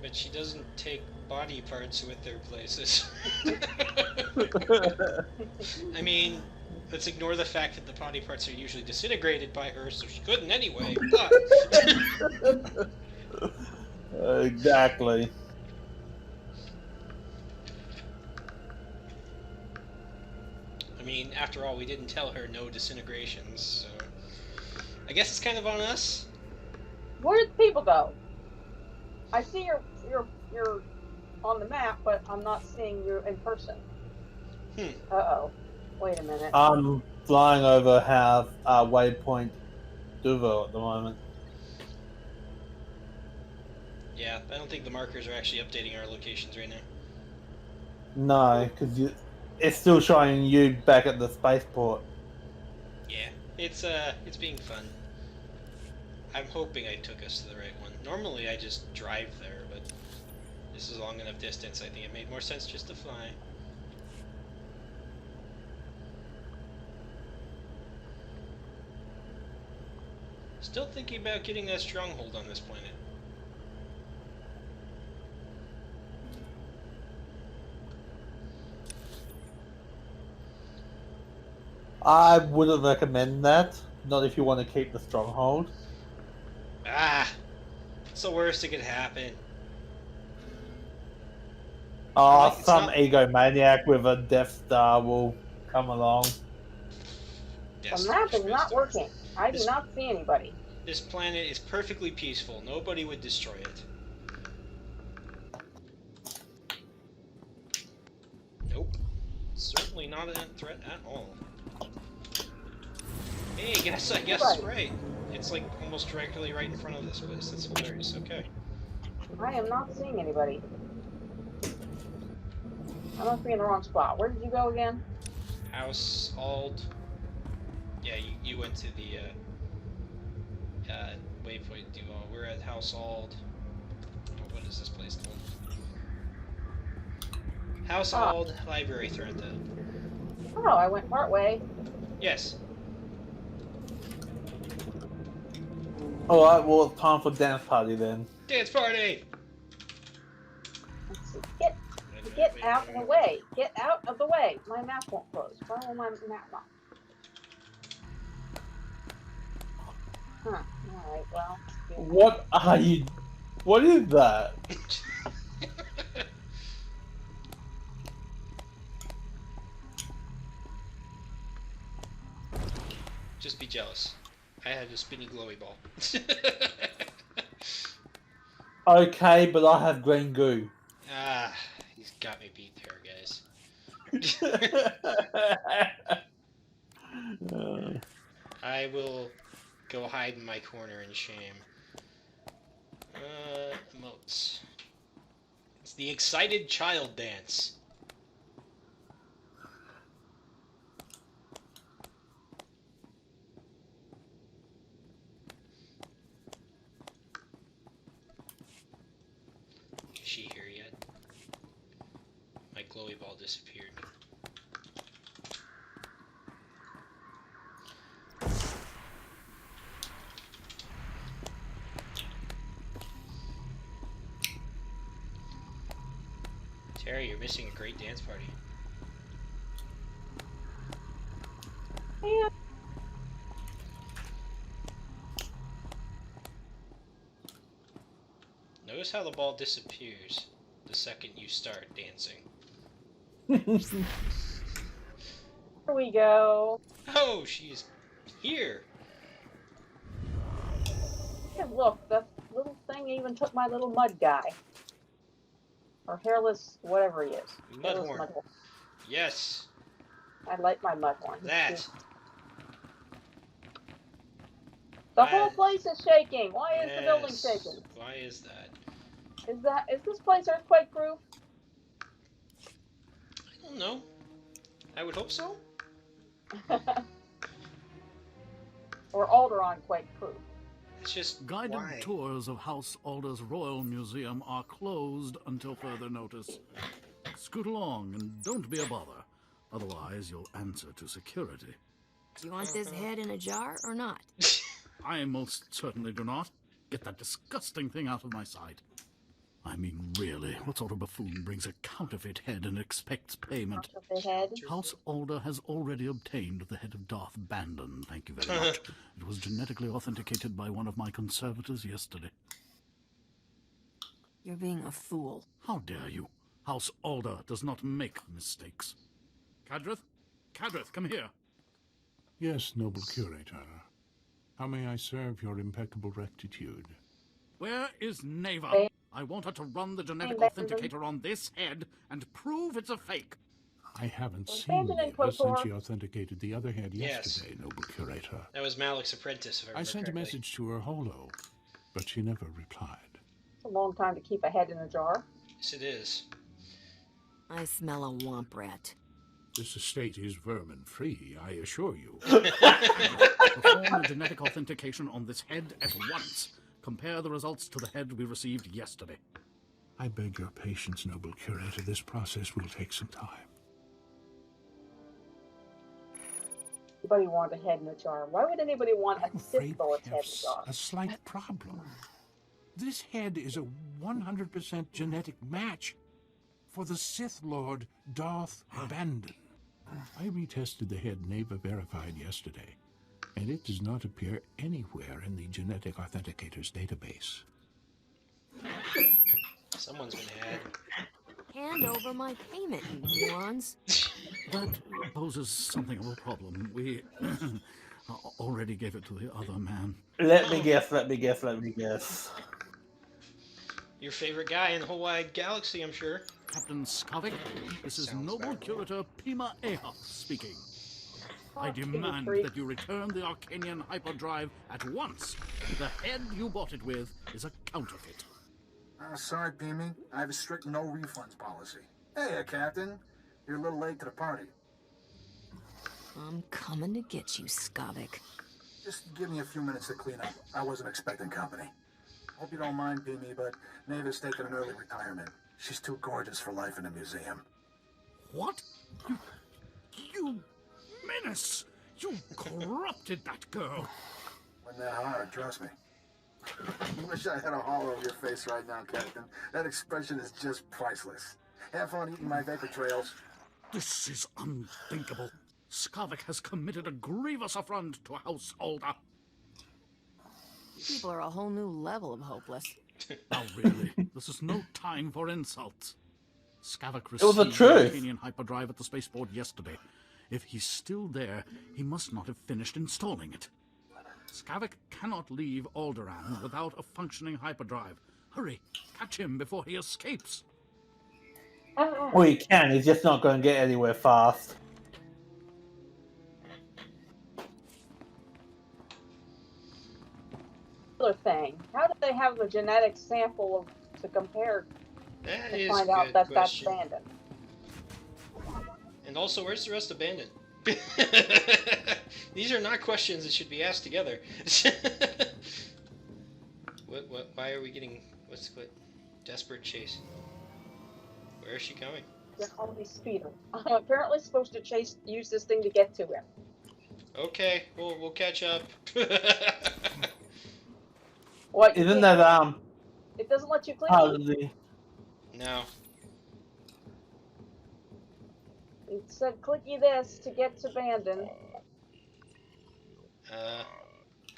But she doesn't take body parts with her places. I mean, let's ignore the fact that the body parts are usually disintegrated by her, so she couldn't anyway. But... Exactly. I mean, after all, we didn't tell her no disintegrations, so... I guess it's kind of on us. Where did the people go? I see you're on the map, but I'm not seeing you in person. Uh-oh. Wait a minute. I'm flying over waypoint Duval at the moment. Yeah, I don't think the markers are actually updating our locations right now. No, because it's still showing you back at the spaceport. Yeah, it's being fun. I'm hoping I took us to the right one. Normally I just drive there, but this is a long enough distance. I think it made more sense just to fly. Still thinking about getting a stronghold on this planet. I wouldn't recommend that. Not if you want to keep the stronghold. Ah! What's the worst that could happen? Oh, some egomaniac with a Death Star will come along. The map is not working. I do not see anybody. This planet is perfectly peaceful. Nobody would destroy it. Nope. Certainly not a threat at all. Hey, I guess right. It's like almost directly right in front of this place. That's hilarious. Okay. I am not seeing anybody. I must be in the wrong spot. Where did you go again? House Ald. Yeah, you went to the waypoint Duval. We're at House Ald. Oh, what is this place called? House Ald Library Thrantha. Oh, I went part way. Yes. Alright, well, it's time for dance party then. Dance party! Let's see. Get out of the way. Get out of the way. My map won't close. Why will my map not? Huh. Alright, well. What are you... What is that? Just be jealous. I had a spinny glowy ball. Okay, but I have green goo. Ah, he's got me beat there, guys. I will go hide in my corner in shame. Emotes. It's the excited child dance. Is she here yet? My glowy ball disappeared. Harry, you're missing a great dance party. Yeah. Notice how the ball disappears the second you start dancing. Here we go. Oh, she's here. Hey, look, that little thing even took my little mud guy. Or hairless, whatever he is. Hairless Mudhorn. Mudhorn. Yes. I like my Mudhorn. That. The whole place is shaking. Why is the building Yes. shaking? Why is that? Is this place earthquake proof? I don't know. I would hope so. Or Alderaan quake proof? It's just Guided why? tours of House Alder's Royal Museum are closed until further notice. Scoot along and don't be a bother. Otherwise, you'll answer to security. Do you want this head in a jar or not? I most certainly do not. Get that disgusting thing out of my sight. I mean, really, what sort of buffoon brings a counterfeit head and expects payment? Counterfeit head? House Alder has already obtained the head of Darth Bandon, thank you very much. It was genetically authenticated by one of my conservators yesterday. You're being a fool. How dare you? House Alder does not make mistakes. Cadrith? Cadrith, come here. Yes, noble curator. How may I serve your impeccable rectitude? Where is Neva? Hey. I want her to run the genetic Hey, authenticator on this head and prove it's a fake. I haven't Well, seen Bandon and Neva since Kotor. she authenticated the other head Yes. yesterday, noble curator. That was Malik's apprentice, if I I remember sent a correctly. message to her holo, but she never replied. It's a long time to keep a head in a jar. Yes, it is. I smell a womp rat. This estate is vermin-free, I assure you. Perform a genetic authentication on this head at once. Compare the results to the head we received yesterday. I beg your patience, noble curator. This process will take some time. Anybody want a head in a jar? Why would anybody want a Sith Lord's head in a jar? A slight problem. This head is a 100% genetic match for the Sith Lord Darth Bandon. I retested the head Neva verified yesterday, and it does not appear anywhere in the genetic authenticator's database. Someone's been had. Hand over my payment, you morons. That poses something of a problem. We already gave it to the other man. Let me guess. Your favorite guy in the whole wide galaxy, I'm sure. Captain Skavik, this is Sounds Noble bad. Curator Pima Ahab speaking. I demand that you return the Arcanian hyperdrive at once. The head you bought it with is a counterfeit. Sorry, Beamy. I have a strict no refunds policy. Hey, Captain. You're a little late to the party. I'm coming to get you, Skavik. Just give me a few minutes to clean up. I wasn't expecting company. Hope you don't mind, Beamy, but Neva's taking an early retirement. She's too gorgeous for life in a museum. What? You menace! You corrupted that girl! Wasn't that hard, trust me. I wish I had a hollow of your face right now, Captain. That expression is just priceless. Have fun eating my vapor trails. This is unthinkable. Skavik has committed a grievous affront to House Alder. People are a whole new level of hopeless. Now really, this is no time for insults. Skavik It was received the the truth. Arcanian hyperdrive at the spaceport yesterday. If he's still there, he must not have finished installing it. Skavik cannot leave Alderaan without a functioning hyperdrive. Hurry, catch him before he escapes. Well, he can. He's just not going to get anywhere fast. Other thing. How did they have a genetic sample to compare That to is find a out good that question. that's Bandon? And also, where's the rest of Bandon? These are not questions that should be asked together. Why are we getting, what, desperate chase? Where is she going? They're only speeder. I'm apparently supposed to use this thing to get to him. Okay, we'll catch up. What? Isn't that It doesn't let you clean. part of the? No. It said clicky this to get to Bandon.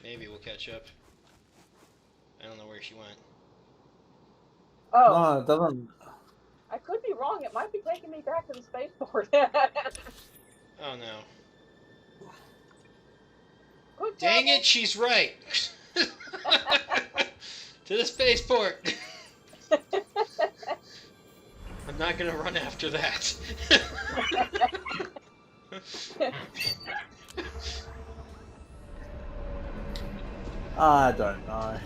Maybe we'll catch up. I don't know where she went. Oh. No, it doesn't. I could be wrong. It might be taking me back to the spaceport. Oh no. Quick Dang travel. it, she's right! To the spaceport! I'm not gonna run after that. I don't know.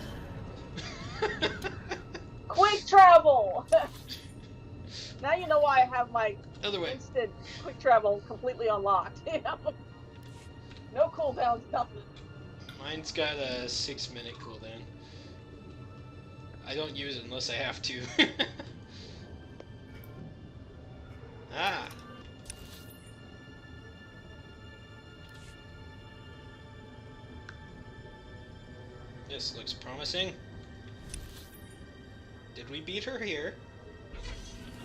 Quick travel! Now you know why I have my Other way. instant quick travel completely unlocked. You know? No cooldowns, nothing. Mine's got a 6-minute cooldown. I don't use it unless I have to. Ah. This looks promising. Did we beat her here?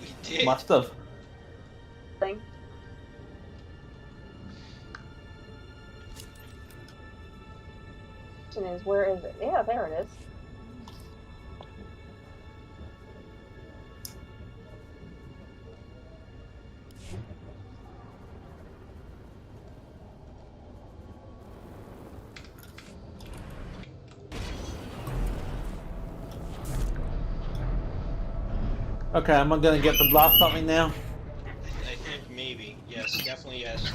We did. Must have. Thing. Question is, where is it? Yeah, there it is. Okay, am I gonna get to blast something now? I think maybe. Yes, definitely yes.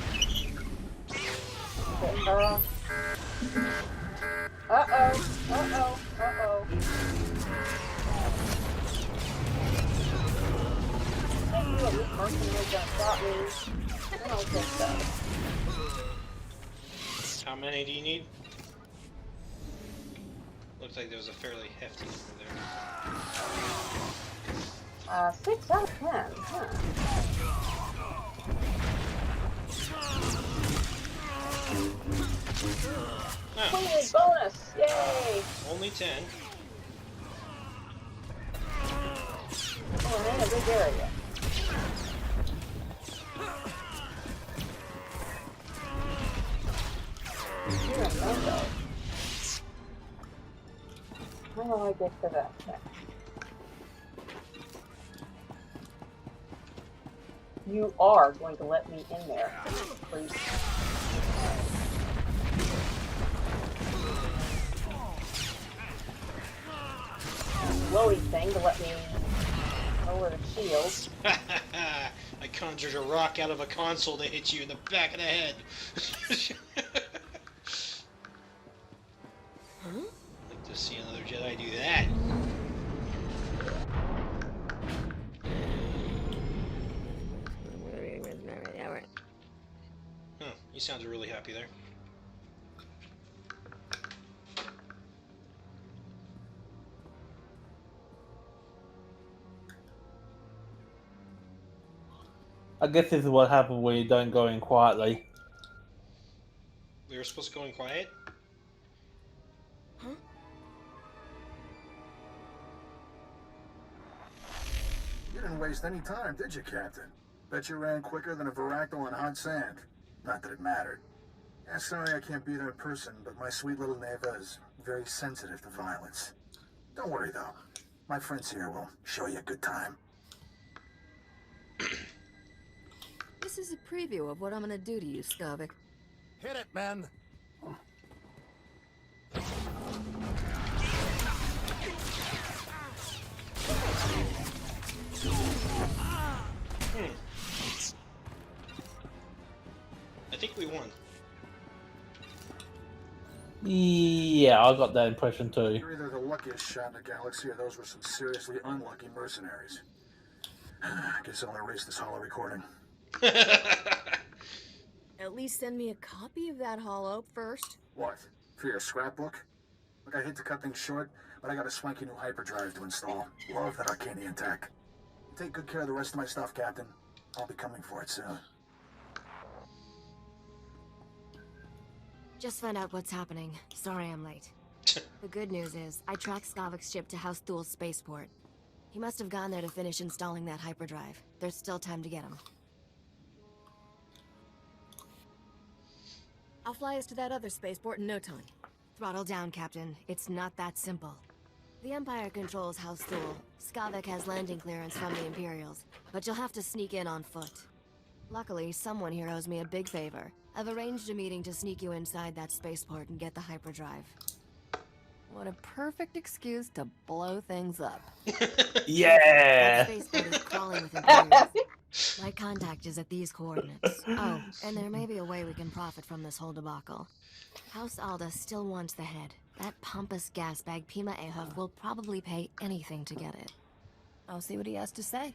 Uh-oh. Uh-oh. Uh-oh. Uh-oh. I knew this person was gonna stop me. I don't think so. How many do you need? Looks like there was a fairly hefty number there. 6 out of 10. Huh. Completed bonus! Yay! Only 10. Oh, man, a big area. How do I get to that next? You are going to let me in there, please. Glowy thing to let me lower the shield. I conjured a rock out of a console to hit you in the back of the head. I'd like to see another Jedi do that. Huh, you sounded really happy there. I guess this is what happens when you don't go in quietly. We were supposed to go in quiet? Huh? You didn't waste any time, did you, Captain? Bet you ran quicker than a Varactyl on hot sand. Not that it mattered. Yeah, sorry I can't be there in person, but my sweet little Neva is very sensitive to violence. Don't worry, though. My friends here will show you a good time. This is a preview of what I'm gonna do to you, Skavik. Hit it, man. I think we won. Yeah, I got that impression too. You're either the luckiest shot in the galaxy, or those were some seriously unlucky mercenaries. Guess I'll erase this holo recording. At least send me a copy of that holo first. What? For your scrapbook? Look, I hate to cut things short, but I got a swanky new hyperdrive to install. Love that Arcanian tech. Take good care of the rest of my stuff, Captain. I'll be coming for it soon. Just found out what's happening. Sorry I'm late. The good news is, I tracked Skavik's ship to House Thul's spaceport. He must have gone there to finish installing that hyperdrive. There's still time to get him. I'll fly us to that other spaceport in no time. Throttle down, Captain. It's not that simple. The Empire controls House Thule. Skavak has landing clearance from the Imperials, but you'll have to sneak in on foot. Luckily, someone here owes me a big favor. I've arranged a meeting to sneak you inside that spaceport and get the hyperdrive. What a perfect excuse to blow things up. Yeah! That spaceport is crawling with Imperials. My contact is at these coordinates. Oh, and there may be a way we can profit from this whole debacle. House Alda still wants the head. That pompous gasbag Pima Ahuf will probably pay anything to get it. I'll see what he has to say.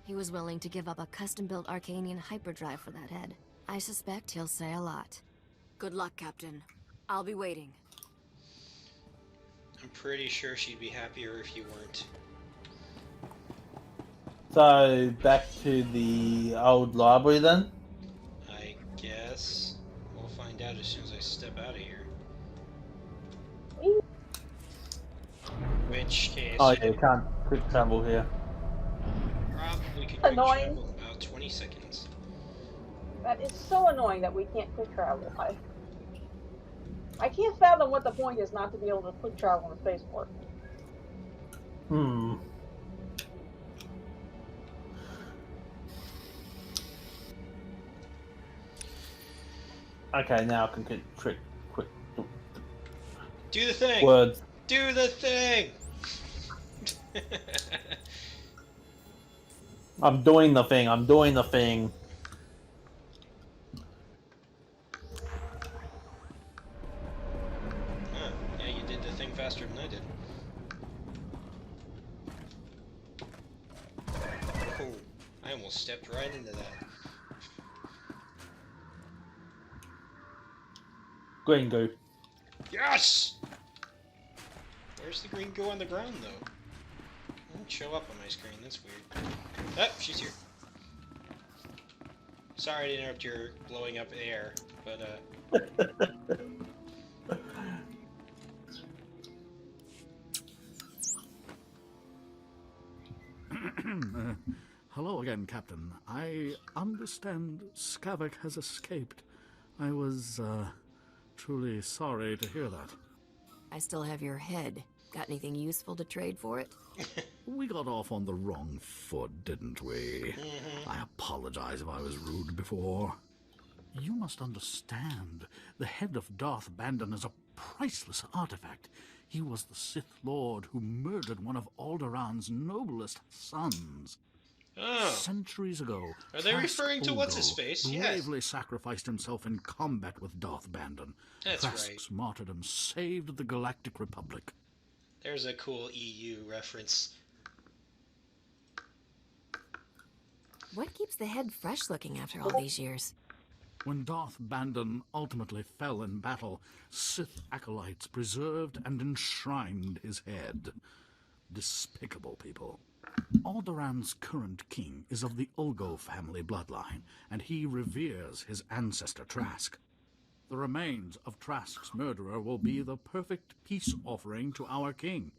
He was willing to give up a custom-built Arcanian hyperdrive for that head. I suspect he'll say a lot. Good luck, Captain. I'll be waiting. I'm pretty sure she'd be happier if you weren't. So, back to the old library then? I guess. We'll find out as soon as I step out of here. Which case... Oh yeah, you can't quick travel here. Probably could quick Annoying. travel in about 20 seconds. That is so annoying that we can't quick travel. I can't fathom what the point is not to be able to quick travel in a spaceport. Hmm. Okay, now I can get quick. Do the thing! Words. Do the thing! I'm doing the thing, I'm doing the thing. Huh. Yeah, you did the thing faster than I did. Oh, I almost stepped right into that. Green goo. Yes! Where's the green goo on the ground, though? It won't show up on my screen, that's weird. Oh, she's here. Sorry to interrupt your blowing up air, but, Hello again, Captain. I understand Skavak has escaped. I was, truly sorry to hear that. I still have your head. Got anything useful to trade for it? We got off on the wrong foot, didn't we? I apologize if I was rude before. You must understand, the head of Darth Bandon is a priceless artifact. He was the Sith Lord who murdered one of Alderaan's noblest sons. Oh. Centuries ago, Are they Trask referring to what's-his-face? Ulgo Yes. bravely sacrificed himself in combat with Darth Bandon. That's Trask's martyrdom saved the Galactic Republic. There's a cool EU reference. What keeps the head fresh looking after all these years? When Darth Bandon ultimately fell in battle, Sith acolytes preserved and enshrined his head. Despicable people. Alderaan's current king is of the Ulgo family bloodline, and he reveres his ancestor Trask. The remains of Trask's murderer will be the perfect peace offering to our king.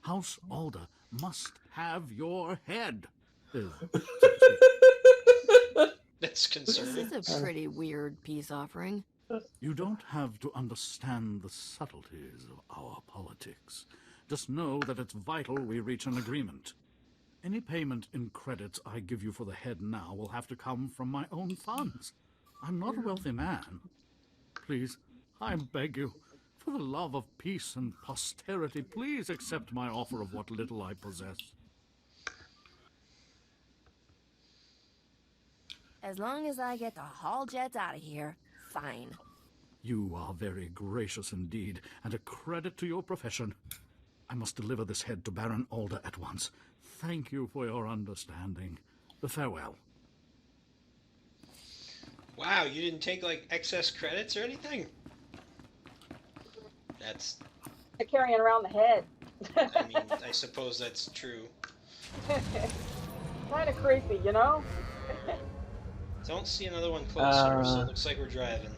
House Alda must have your head. That's concerning. This is a pretty weird peace offering. You don't have to understand the subtleties of our politics. Just know that it's vital we reach an agreement. Any payment in credits I give you for the head now will have to come from my own funds. I'm not a wealthy man. Please, I beg you, for the love of peace and posterity, please accept my offer of what little I possess. As long as I get the haul jets out of here, fine. You are very gracious indeed, and a credit to your profession. I must deliver this head to Baron Alda at once. Thank you for your understanding. Farewell. Wow, you didn't take, like, excess credits or anything? That's... They're carrying around the head. I mean, I suppose that's true. Kind of creepy, you know? Don't see another one closer, so it looks like we're driving.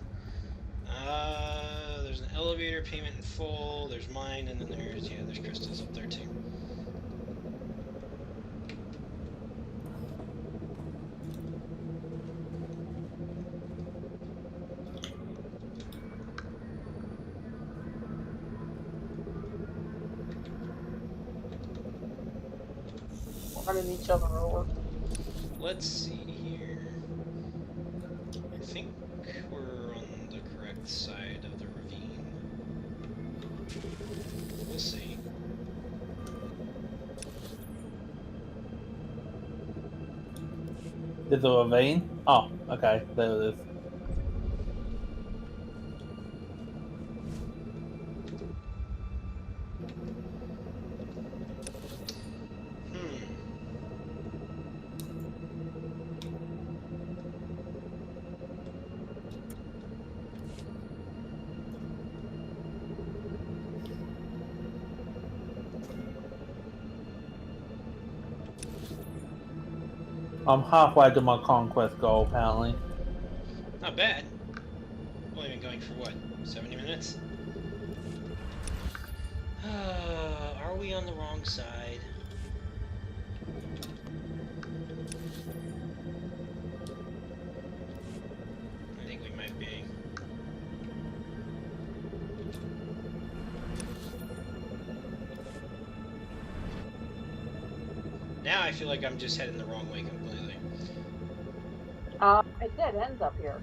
There's an elevator payment in full, there's mine, and then there's Krista's up there too. running each other over. Let's see here. I think we're on the correct side of the ravine. We'll see. There's a ravine? Oh, okay, there it is. I'm halfway to my conquest goal, apparently. Not bad. Only been going for what, 70 minutes? Are we on the wrong side? I think we might be. Now I feel like I'm just heading the wrong way completely. It dead ends up here.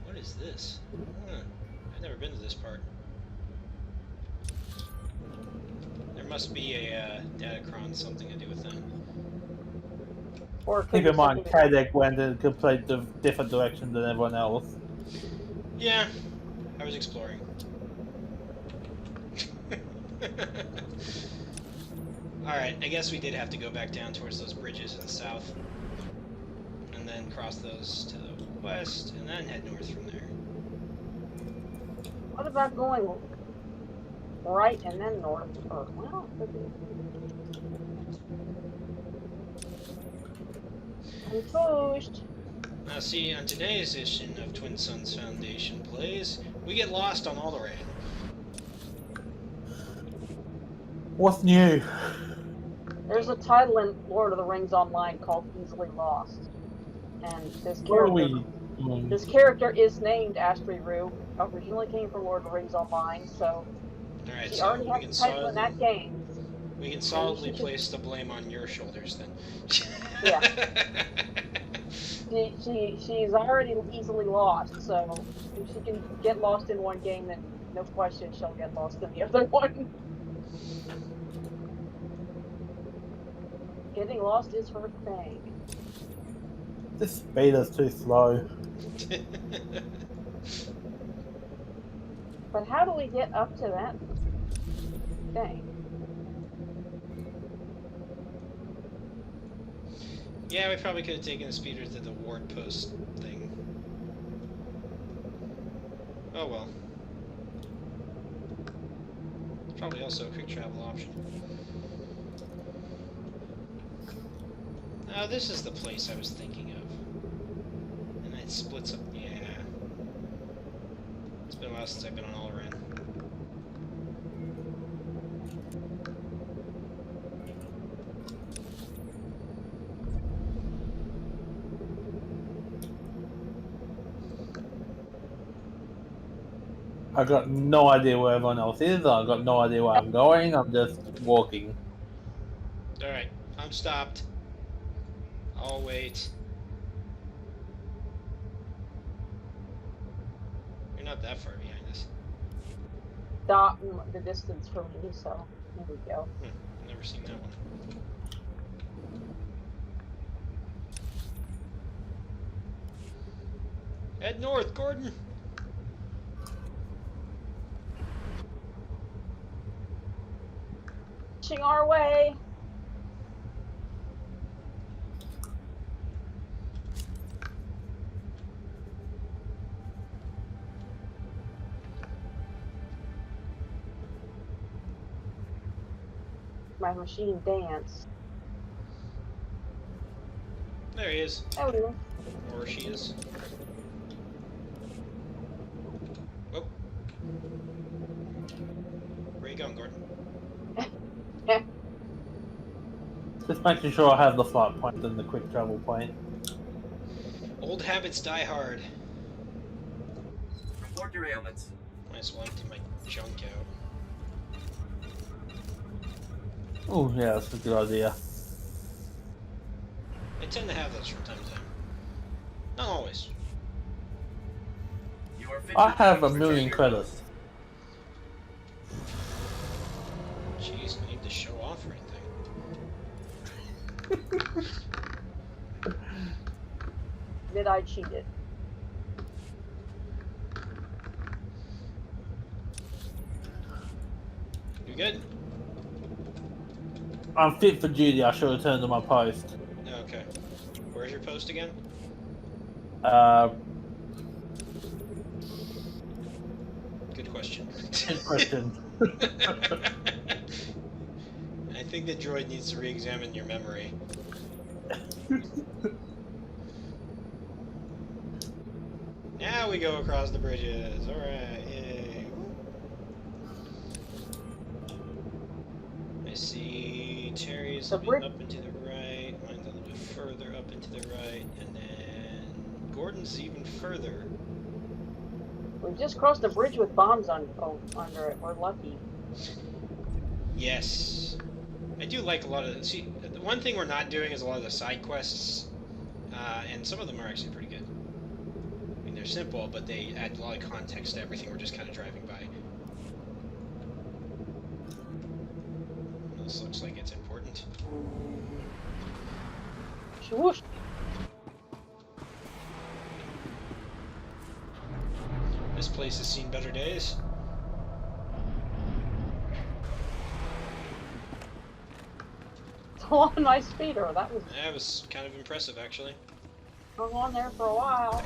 What is this? I've never been to this part. There must be a Datacron something to do with them. Or Keep in mind, Kadek went in a complete different direction than everyone else. Yeah, I was exploring. Alright, I guess we did have to go back down towards those bridges in the south. And then cross those to the west, and then head north from there. What about going right and then north? Or, well, confused. Now see, on today's edition of Twin Suns Foundation Plays, we get lost on Alderaan. What's new? There's a title in Lord of the Rings Online called Easily Lost. And this What are character, we? this character is named Astrid Rue. Originally came from Lord of the Rings Online, so Alright, she so already we has can the title in that game. We can solidly place the blame on your shoulders then. Yeah. She's already easily lost, so if she can get lost in one game, then no question she'll get lost in the other one. Getting lost is her thing. This speed is too slow. But how do we get up to that thing? Yeah, we probably could have taken the speeder to the ward post thing. Oh well. Probably also a quick travel option. Oh, this is the place I was thinking of. And it splits up. Yeah. It's been a while since I've been on Alderaan. I got no idea where everyone else is. I got no idea where I'm going. I'm just walking. Alright, I'm stopped. I'll wait. You're not that far behind us. Stop the distance from me, so here we go. Never seen that one. Head north, Gordon! Pushing our way. My machine dance. There he is. Oh, yeah. Or she is. Whoop. Where you going, Gordon? Just making sure I have the flight point and the quick travel point. Old habits die hard. Report your ailments. Might as well empty my junk out. Oh, yeah, that's a good idea. I tend to have those from time to time. Not always. I have 1,000,000 credits. Jeez, I need to show off or anything. Did I cheat it? You good? I'm fit for duty. I should return to my post. Okay. Where's your post again? Good question. Good question. I think the droid needs to re-examine your memory. Now we go across the bridges. Alright, yay. I see Terry's a bit up and to the right, mine's a little bit further up and to the right, and then Gordon's even further. We just crossed a bridge with bombs under it. We're lucky. Yes. I do like a lot of... See, the one thing we're not doing is a lot of the side quests, and some of them are actually pretty good. I mean, they're simple, but they add a lot of context to everything we're just kind of driving by. This looks like it's important. Swoosh. This place has seen better days. It's a lot of nice speeder. That was kind of impressive, actually. Hung on there for a while.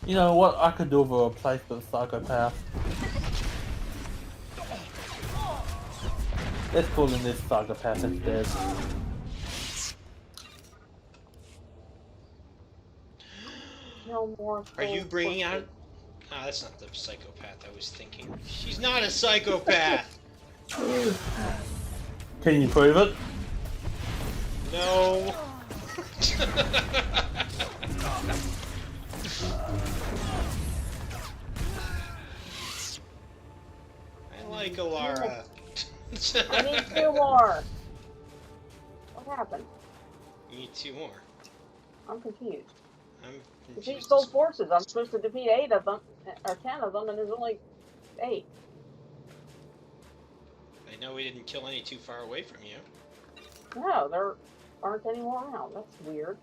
You know what? I could do with a replacement psychopath. Let's call in this psychopath instead. No more. Are you bringing out... Ah, that's not the psychopath I was thinking. She's not a psychopath! Can you prove it? No. I like Alara. I need 2 more. What happened? You need 2 more. I'm confused. I'm Defeat confused. gold forces. I'm supposed to defeat 8 of them, or 10 of them, and there's only 8. I know we didn't kill any too far away from you. No, there aren't any more around. That's weird.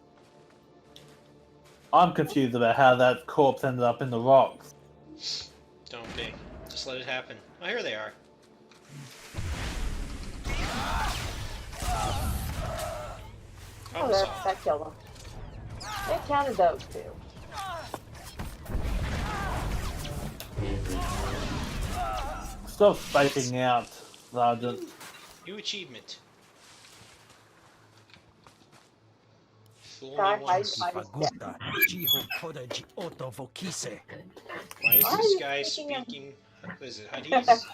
I'm confused about how that corpse ended up in the rocks. Don't be. Just let it happen. Oh, here they are. Oh, that killed them. It counted those 2. Stop spacing out, Sergeant. New achievement. Guy, Why is this guy speaking? What is it, Hades?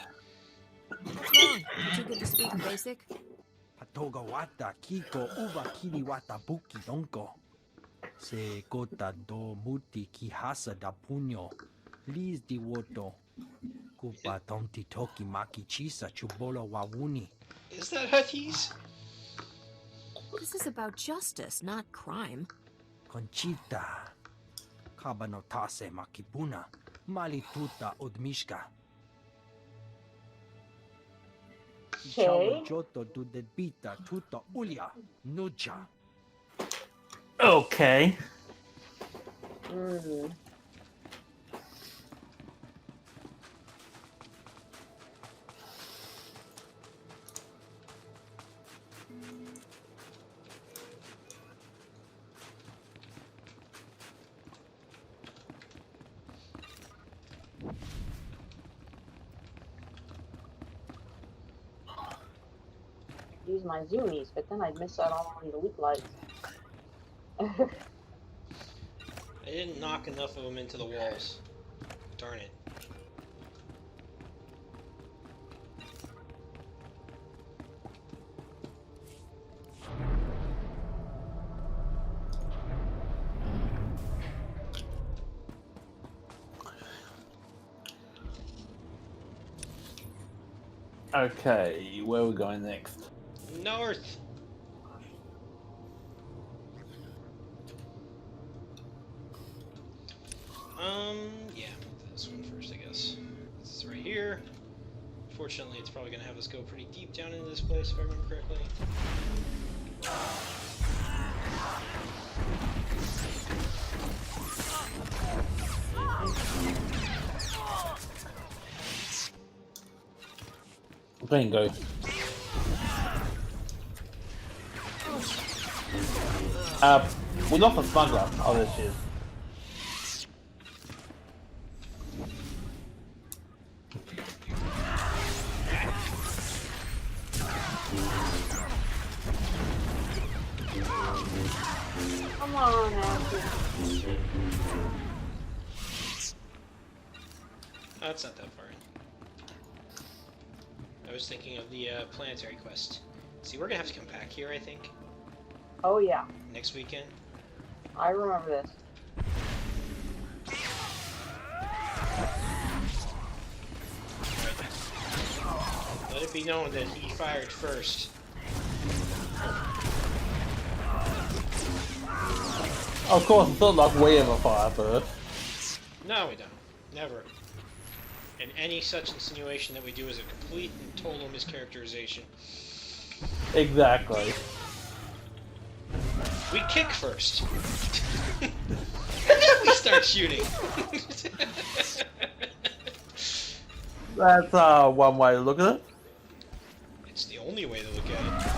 Too good to speak basic? Patoga wata kiko uva kili wata buki donko. Se gota do muti ki hasa da puño. Liz di woto. Kupa tonti toki maki chisa chubolo wawuni. Is that Hades? This is about justice, not crime. Conchita. Kabanotase makipuna. Malituta odmishka. Okay. Joto du debita tuta ulia. Nucha. Okay. Use my zoomies, but then I'd miss out on all these elite lights. I didn't knock enough of them into the walls. Darn it. Okay, where are we going next? North. Yeah, this one first, I guess. This is right here. Fortunately, it's probably going to have us go pretty deep down into this place, if I remember correctly. Bingo. We're not a smuggler. Oh, there she is. Come on, Ashley. Oh, it's not that far in. I was thinking of the planetary quest. See, we're gonna have to come back here, I think. Oh yeah. Next weekend. I remember this. Let it be known that he fired first. Of course, it's not like we ever fire first. No, we don't. Never. And any such insinuation that we do is a complete and total mischaracterization. Exactly. We kick first. And then we start shooting. That's one way to look at it. It's the only way to look at it.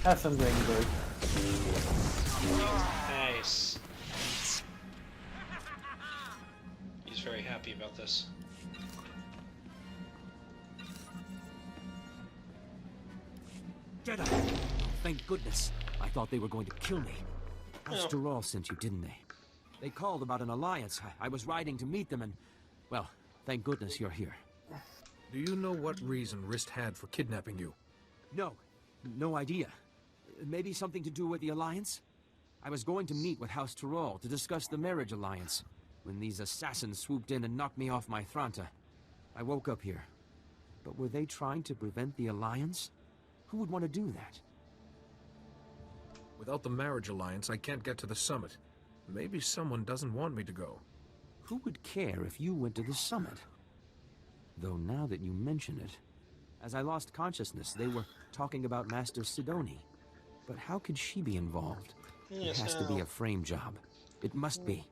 Have some green group. Nice. He's very happy about this. Jedi! Thank goodness. I thought they were going to kill me. House Tyrell sent you, didn't they? They called about an alliance. I was riding to meet them and... Well, thank goodness you're here. Do you know what reason Rist had for kidnapping you? No. No idea. Maybe something to do with the alliance? I was going to meet with House Tyrell to discuss the marriage alliance when these assassins swooped in and knocked me off my Thranta. I woke up here. But were they trying to prevent the alliance? Who would want to do that? Without the marriage alliance, I can't get to the summit. Maybe someone doesn't want me to go. Who would care if you went to the summit? Though now that you mention it, as I lost consciousness, they were talking about Master Sidoni. But how could she be involved? It has to be a frame job. It must be.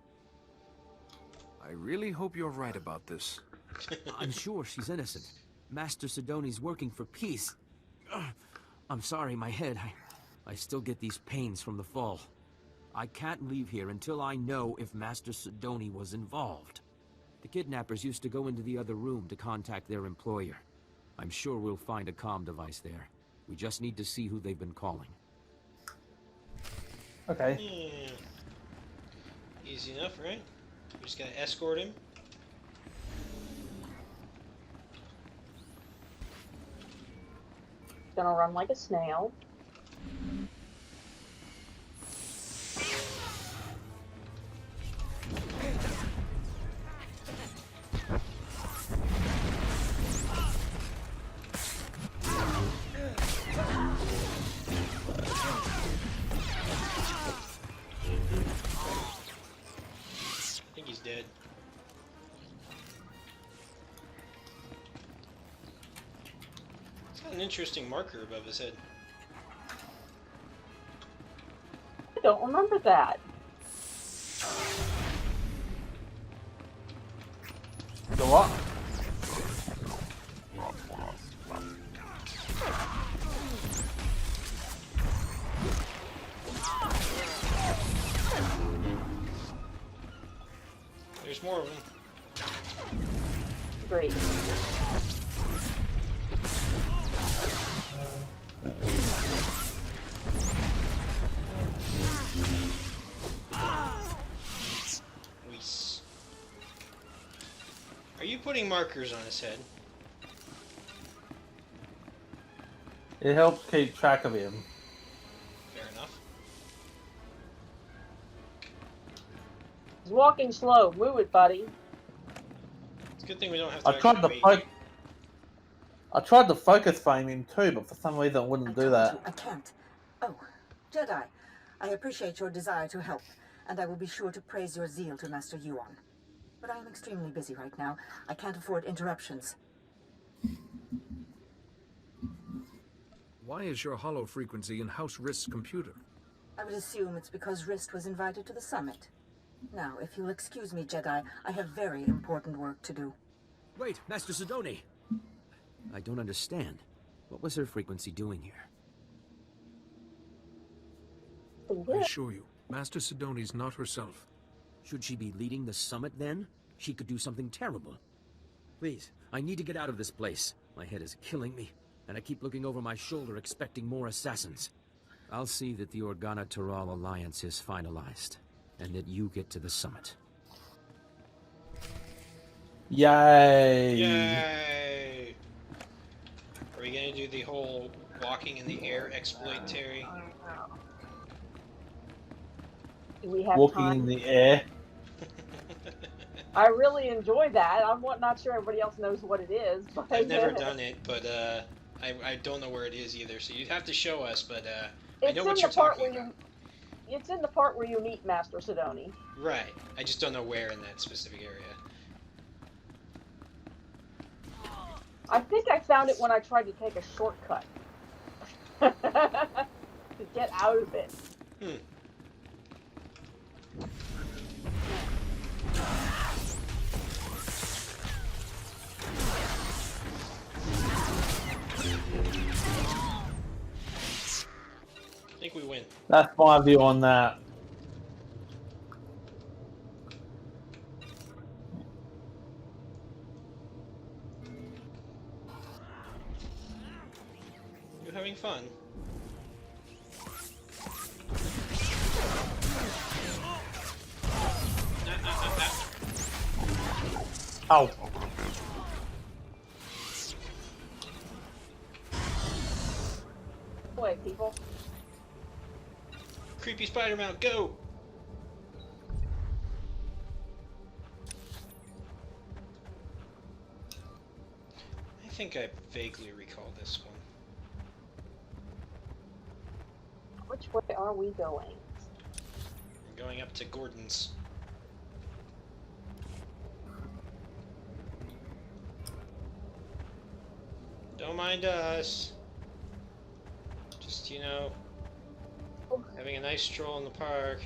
I really hope you're right about this. I'm sure she's innocent. Master Sidoni's working for peace. I'm sorry, my head. I still get these pains from the fall. I can't leave here until I know if Master Sidoni was involved. The kidnappers used to go into the other room to contact their employer. I'm sure we'll find a comm device there. We just need to see who they've been calling. Okay. Easy enough, right? We just gotta escort him. Gonna run like a snail. I think he's dead. He's got an interesting marker above his head. I don't remember that. The what? There's more of them. Great. Weiss. Are you putting markers on his head? It helps keep track of him. Fair enough. He's walking slow. Move it, buddy. It's a good thing we don't have to I tried actually to wait. I tried to focus frame him too, but for some reason it wouldn't do that. I can't. Oh, Jedi, I appreciate your desire to help, and I will be sure to praise your zeal to Master Yuan. But I am extremely busy right now. I can't afford interruptions. Why is your hollow frequency in House Rist's computer? I would assume it's because Rist was invited to the summit. Now, if you'll excuse me, Jedi, I have very important work to do. Wait, Master Sidoni! I don't understand. What was her frequency doing here? I assure you, Master Sidoni's not herself. Should she be leading the summit then? She could do something terrible. Please, I need to get out of this place. My head is killing me, and I keep looking over my shoulder expecting more assassins. I'll see that the Organa Taral alliance is finalized, and that you get to the summit. Yay! Yay! Are we gonna do the whole walking in the air exploit, Terry? Do we have Walking time? in the air. I really enjoy that. I'm not sure everybody else knows what it is. But I've never done it, but I don't know where it is either. So you'd have to show us. But I know what you're talking about. It's in the part where you meet Master Sidoni. Right. I just don't know where in that specific area. I think I found it when I tried to take a shortcut to get out of it. I think we win. That's my view on that. You're having fun. Ow. Wait, people. Creepy Spider-Man, go! I think I vaguely recall this one. Which way are we going? We're going up to Gordon's. Don't mind us. Just, you know, having a nice stroll in the park.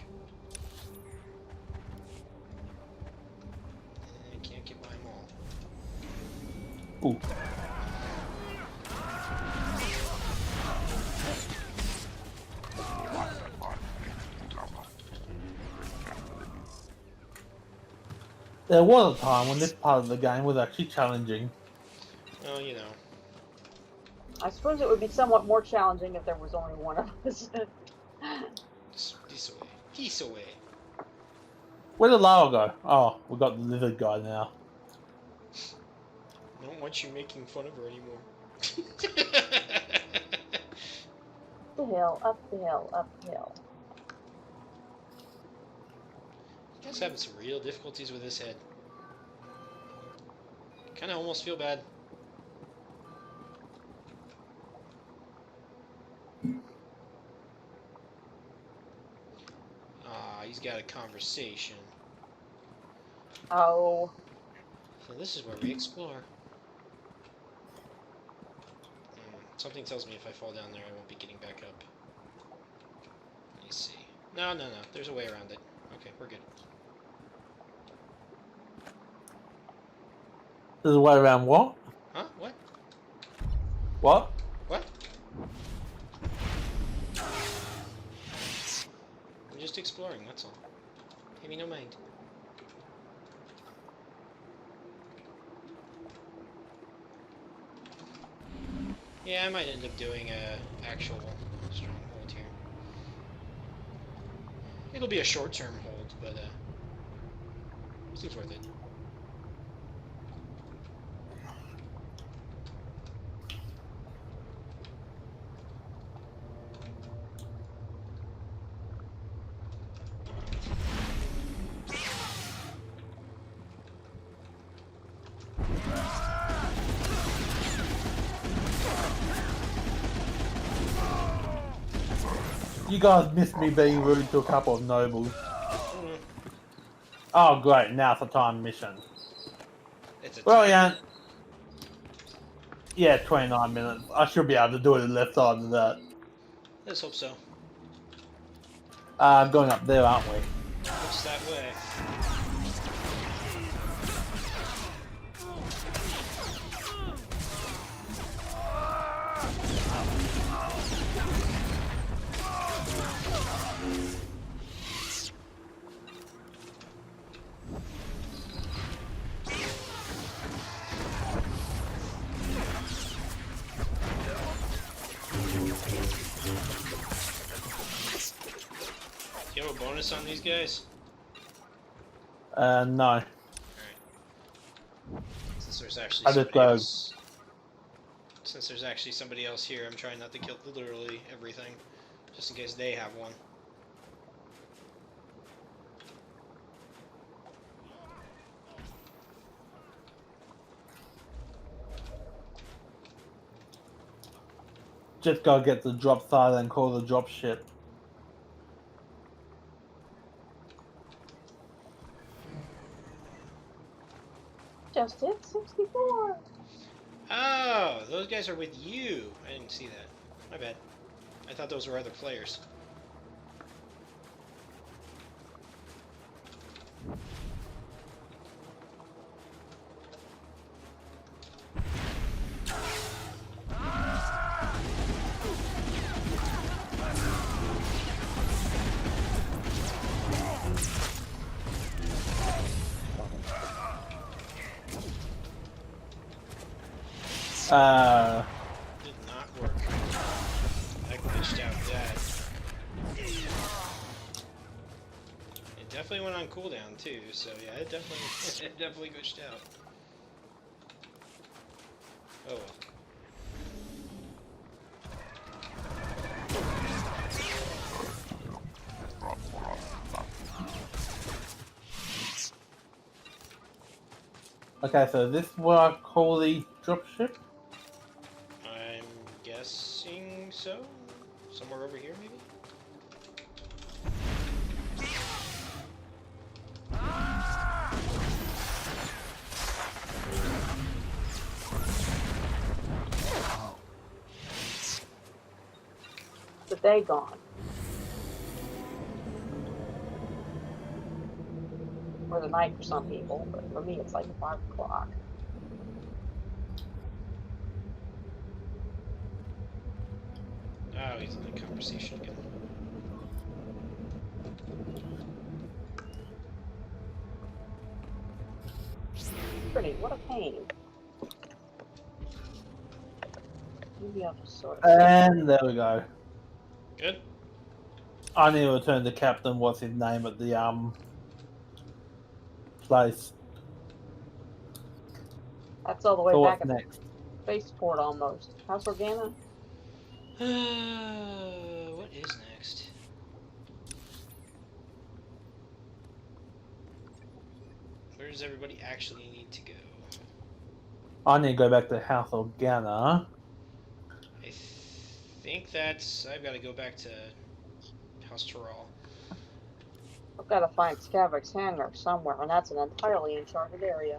I can't get by them all. Ooh. There was a time when this part of the game was actually challenging. Well, you know. I suppose it would be somewhat more challenging if there was only one of us. This away. Peace away. Where did Lara go? Oh, we got the lizard guy now. I don't want you making fun of her anymore. The hill, up the hill, up the hill. You guys having some real difficulties with this head. Kind of almost feel bad. He's got a conversation. Oh. So this is where we explore. Something tells me if I fall down there, I won't be getting back up. Let me see. No. There's a way around it. Okay, we're good. There's a way around what? Huh? What? What? What? I'm just exploring, that's all. Pay me no mind. Yeah, I might end up doing a actual stronghold here. It'll be a short-term hold, but seems worth it. You guys missed me being rude to a couple of nobles. Oh great, now it's a time mission. It's a Brilliant. Yeah, 29 minutes. I should be able to do it in left side of that. Let's hope so. Going up there, aren't we? What's that way? Do you have a bonus on these guys? No. Since there's actually I just somebody else, since there's actually somebody else here, I'm trying not to kill literally everything, just in case they have one. Just gotta get the drop side and call the drop ship. Just hit 64. Oh, those guys are with you. I didn't see that. My bad. I thought those were other players. Did not work. I glitched out that. It definitely went on cooldown too, so yeah, it definitely glitched out. Oh well. Okay, so this is what I call the dropship? I'm guessing so. Somewhere over here, maybe? The day gone. Or the night for some people, but for me it's like 5 o'clock. Oh, he's in the conversation again. Pretty, what a pain. Maybe I'll just sort of... And there we go. Good. I need to return the captain, what's his name, at the place. That's all the way So back what's at next? the spaceport almost. House Organa? What is next? Where does everybody actually need to go? I need to go back to House Organa. I think that's... I've got to go back to House Terral. I've got to find Skavik's hangar somewhere, and that's an entirely uncharted area.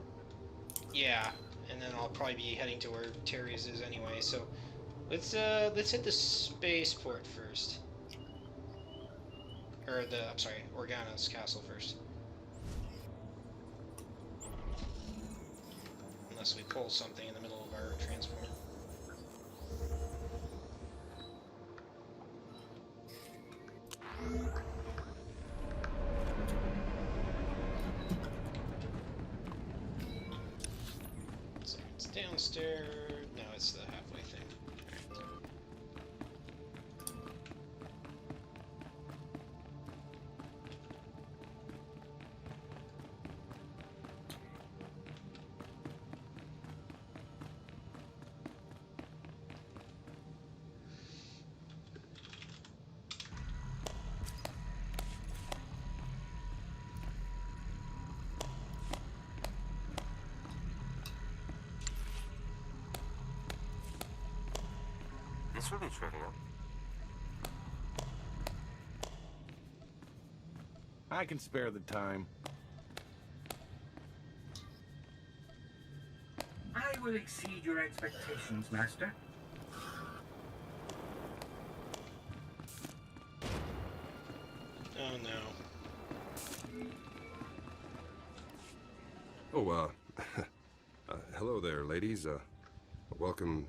Yeah, and then I'll probably be heading to where Terry's is anyway, so... Let's hit the spaceport first. Or I'm sorry, Organa's castle first. Unless we pull something in the middle of our transport. So it's downstairs. No, it's the halfway thing. Alright. It's really trivial. I can spare the time. I will exceed your expectations, Master. Oh no. Oh, hello there, ladies. Welcome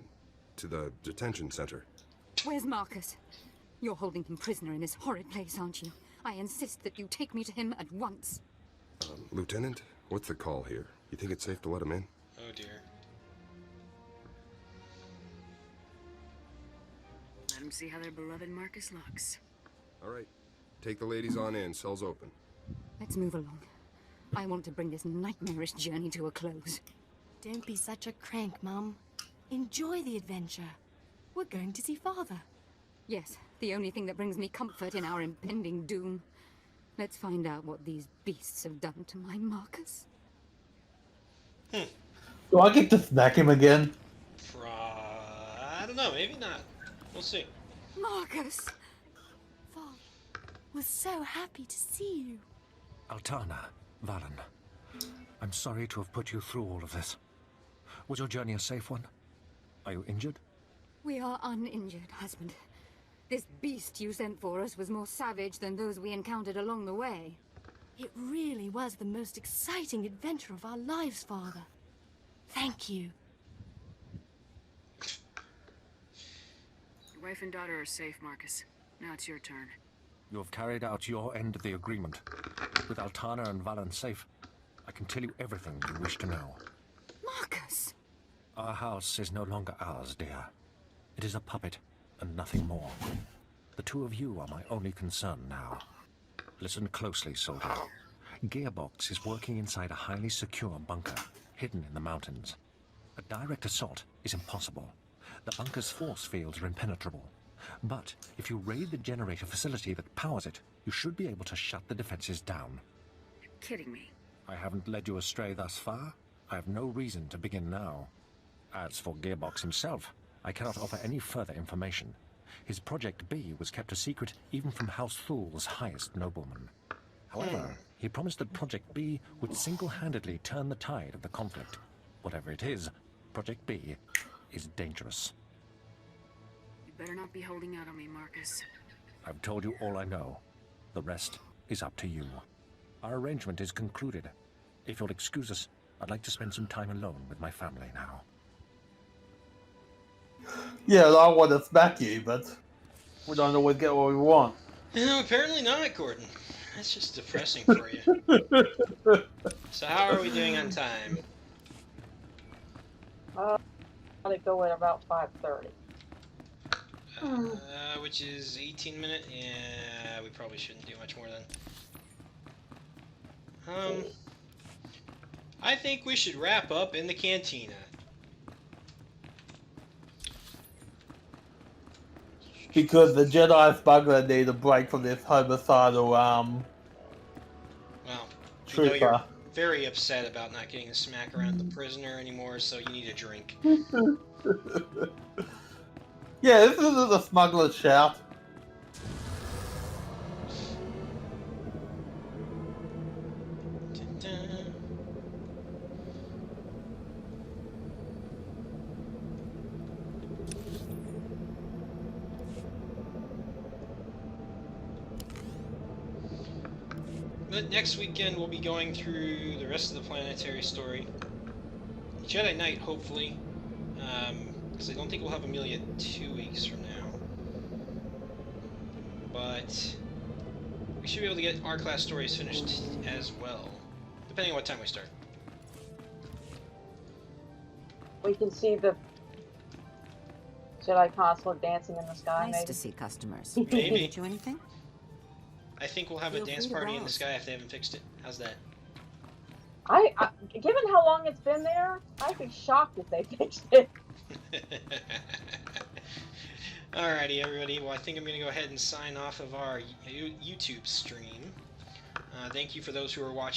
to the detention center. Where's Marcus? You're holding him prisoner in this horrid place, aren't you? I insist that you take me to him at once. Lieutenant, what's the call here? You think it's safe to let him in? Oh dear. Let them see how their beloved Marcus looks. All right. Take the ladies on in. Cell's open. Let's move along. I want to bring this nightmarish journey to a close. Don't be such a crank, Mum. Enjoy the adventure. We're going to see Father. Yes, the only thing that brings me comfort in our impending doom. Let's find out what these beasts have done to my Marcus. Do I get to smack him again? I don't know, maybe not. We'll see. Marcus! Father, we're so happy to see you. Altana, Valen, I'm sorry to have put you through all of this. Was your journey a safe one? Are you injured? We are uninjured, husband. This beast you sent for us was more savage than those we encountered along the way. It really was the most exciting adventure of our lives, Father. Thank you. Your wife and daughter are safe, Marcus. Now it's your turn. You have carried out your end of the agreement. With Altana and Valen safe, I can tell you everything you wish to know. Marcus! Our house is no longer ours, dear. It is a puppet, and nothing more. The two of you are my only concern now. Listen closely, soldier. Gearbox is working inside a highly secure bunker, hidden in the mountains. A direct assault is impossible. The bunker's force fields are impenetrable. But if you raid the generator facility that powers it, you should be able to shut the defenses down. You're kidding me. I haven't led you astray thus far. I have no reason to begin now. As for Gearbox himself, I cannot offer any further information. His Project B was kept a secret even from House Thul's highest nobleman. However, he promised that Project B would single-handedly turn the tide of the conflict. Whatever it is, Project B is dangerous. You better not be holding out on me, Marcus. I've told you all I know. The rest is up to you. Our arrangement is concluded. If you'll excuse us, I'd like to spend some time alone with my family now. Yeah, I want to smack you, but we don't always get what we want. No, apparently not, Gordon. That's just depressing for you. So how are we doing on time? They go at about 5:30. Which is 18 minutes? Yeah, we probably shouldn't do much more then. I think we should wrap up in the cantina. Because the Jedi smuggler need a break from this homicidal, Well, trooper. you know you're very upset about not getting to smack around the prisoner anymore, so you need a drink. Yeah, this isn't the smuggler's shout. But next weekend we'll be going through the rest of the planetary story. Jedi Knight, hopefully. Because I don't think we'll have Amelia 2 weeks from now. But we should be able to get our class stories finished as well. Depending on what time we start. We can see the Jedi consort dancing in the sky. Nice maybe. to see customers. Maybe. Can I get you anything? I think we'll have a Feel dance free to party in the browse. sky if they haven't fixed it. How's that? I given how long it's been there, I'd be shocked if they fixed it. Alrighty, everybody. Well, I think I'm going to go ahead and sign off of our YouTube stream. Thank you for those who are watching.